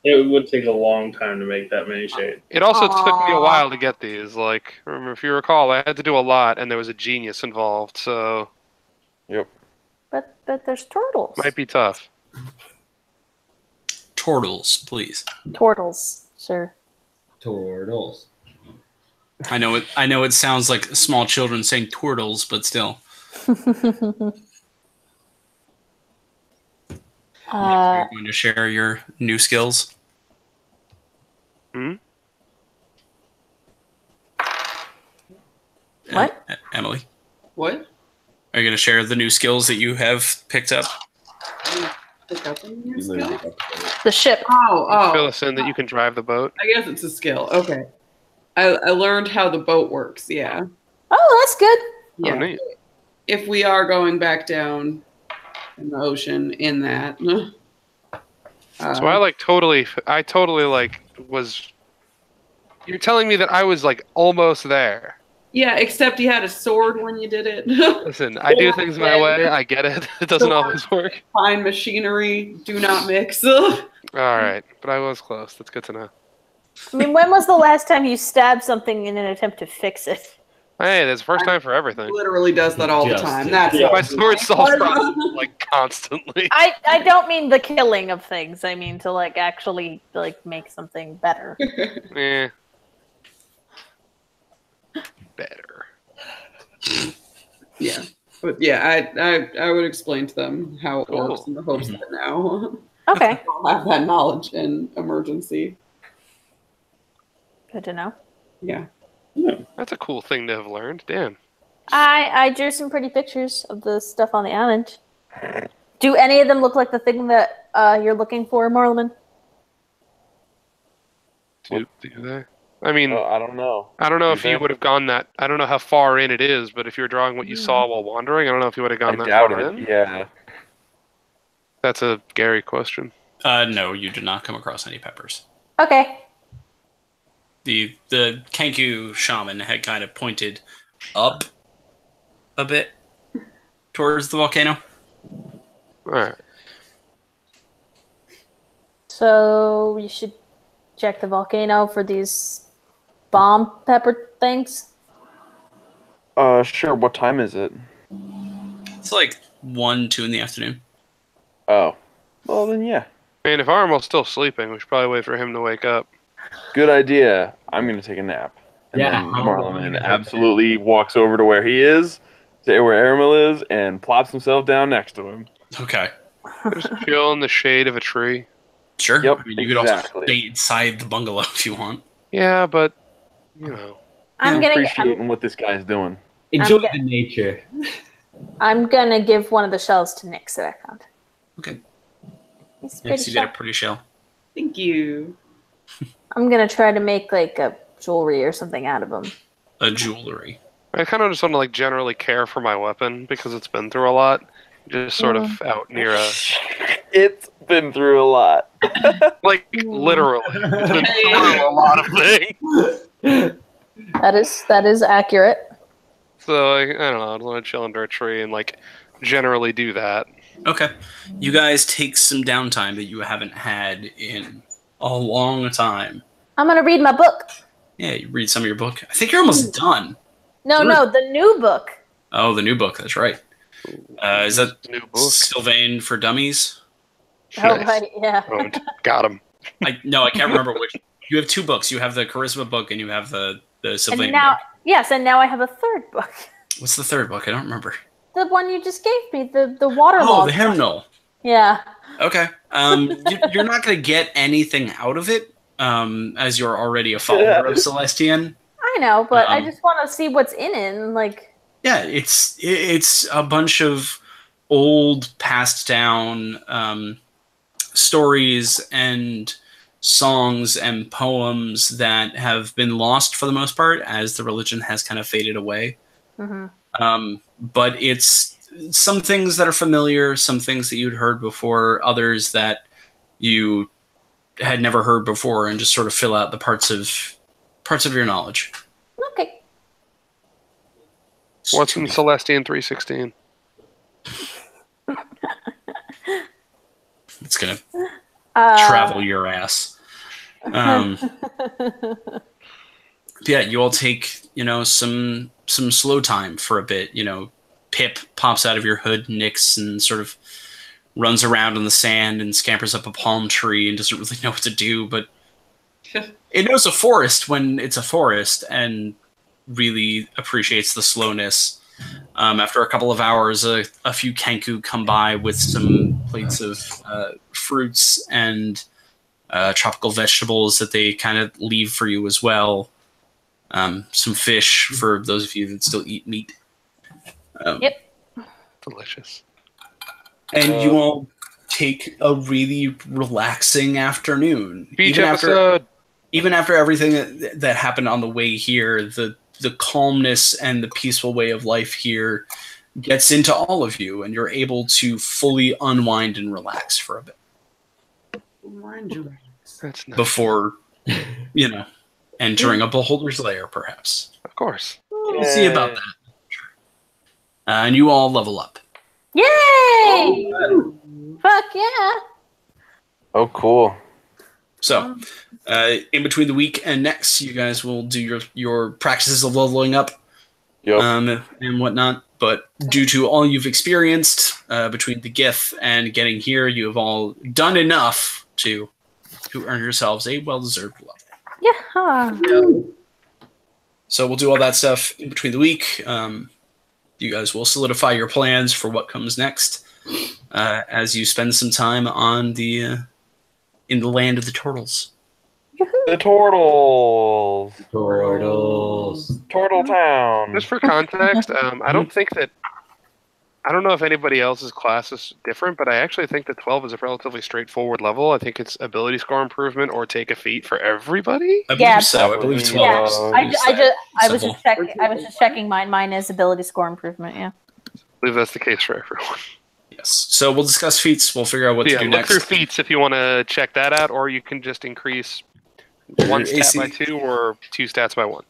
It would take a long time to make that many shades. It also took me a while to get these. Like, remember, if you recall, I had to do a lot, and there was a genius involved. So, yep. But there's turtles. Might be tough. Turtles, please. Turtles, sure. Turtles. I know it sounds like small children saying turtles, but still. You're going to share your new skills? What? Emily? What? Are you going to share the new skills that you have picked up? Pick up any new skill? The ship. Fill us in that you can drive the boat. I guess it's a skill. Okay. I learned how the boat works, yeah. Oh, that's good. Yeah. Oh, neat. If we are going back down in the ocean in that. So I totally was... You're telling me that I was like almost there. Yeah, except you had a sword when you did it. Listen, I do things my way. I get it. It doesn't always work. Fine machinery, do not mix. All right, but I was close. That's good to know. I mean, when was the last time you stabbed something in an attempt to fix it? Hey, there's a first time for everything. Literally does that all the time. That's my sword solves problems like constantly. I don't mean the killing of things. I mean to like actually like make something better. Yeah. Better. Yeah. But yeah, I would explain to them how it works in the hopes that now Okay. I'll have that knowledge in emergency. Good to know. Yeah. That's a cool thing to have learned. Damn. I drew some pretty pictures of the stuff on the island. Do any of them look like the thing that you're looking for, Marlman? Do they? I mean, I don't know. I don't know if you would have gone that. I don't know how far in it is, but if you're drawing what you saw while wandering, I don't know if you would have gone that far in. Yeah. That's a Gary question. No, you did not come across any peppers. Okay. The Kenku shaman had kind of pointed up a bit towards the volcano. All right. So you should check the volcano for these bomb pepper things. Sure. What time is it? It's like 1, 2 in the afternoon. Oh. Well, then yeah. And if Armel's still sleeping, we should probably wait for him to wake up. Good idea. I'm going to take a nap. And then Marlon absolutely walks over to where he is, to where Aramil is, and plops himself down next to him. Okay. Just chill in the shade of a tree. Sure. Yep, I mean, you could also stay inside the bungalow if you want. Yeah, but, you know. I'm appreciating what this guy's doing. Enjoy the nature. I'm going to give one of the shells to Nick that I found. Okay. It's Yes, you did a pretty shell. Thank you. I'm going to try to make like a jewelry or something out of them. A jewelry. I kind of just want to like generally care for my weapon because it's been through a lot. Just sort of out near a... It's been through a lot. Like, literally. It's been through a lot of things. That is accurate. So I don't know. I want to chill under a tree and like generally do that. Okay. You guys take some downtime that you haven't had in a long time. I'm gonna read my book. Yeah, you read some of your book. I think you're almost done. No, the new book. Oh, the new book. That's right. Is that new book? Sylvain for Dummies? Oh, right, yeah. Oh, got him. I can't remember which. You have 2 books. You have the Charisma book and you have the Sylvain and now, book. Yes, and now I have a 3rd book. What's the 3rd book? I don't remember. The one you just gave me, the waterlogged. Oh, the hymnal. Yeah. Okay. You're not going to get anything out of it, as you're already a follower of Celestian. I know, but I just want to see what's in it, and like. Yeah, it's a bunch of old, passed down stories and songs and poems that have been lost for the most part as the religion has kind of faded away. Mm-hmm. But it's some things that are familiar, some things that you'd heard before, others that you had never heard before, and just sort of fill out the parts of your knowledge. Okay. What's in Celestian 316? It's gonna travel your ass. Yeah, you all take, some slow time for a bit. Pip pops out of your hood, nicks, and sort of runs around in the sand and scampers up a palm tree and doesn't really know what to do, but it knows a forest when it's a forest and really appreciates the slowness. After a couple of hours, a few Kenku come by with some plates of fruits and tropical vegetables that they kind of leave for you as well. Some fish for those of you that still eat meat. Yep. Delicious. And you all take a really relaxing afternoon. Beach episode. Even after everything that happened on the way here, the calmness and the peaceful way of life here gets into all of you, and you're able to fully unwind and relax for a bit. That's nice. Before, entering a beholder's lair, perhaps. Of course. We'll see about that. And you all level up. Yay! Fuck yeah! Oh, cool. So, in between the week and next, you guys will do your practices of leveling up, and whatnot. But due to all you've experienced between the GIF and getting here, you have all done enough to earn yourselves a well-deserved level. Yeah. So we'll do all that stuff in between the week. You guys will solidify your plans for what comes next as you spend some time on in the land of the turtles. The turtles. Turtle Town. Just for context, I don't know if anybody else's class is different, but I actually think that 12 is a relatively straightforward level. I think it's ability score improvement or take a feat for everybody. I believe so. I believe 12 I was just checking mine. Mine is ability score improvement, yeah. I believe that's the case for everyone. Yes. So we'll discuss feats. We'll figure out what to do next. Look through feats if you want to check that out, or you can just increase 1 stat by 2 or 2 stats by 1.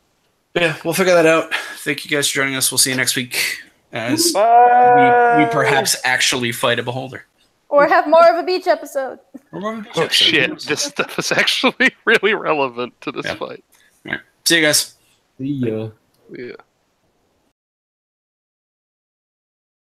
Yeah, we'll figure that out. Thank you guys for joining us. We'll see you next week as we perhaps actually fight a beholder. Or have more of a beach episode. Oh shit, this stuff is actually really relevant to this fight. All right. See you guys. See ya. Yeah.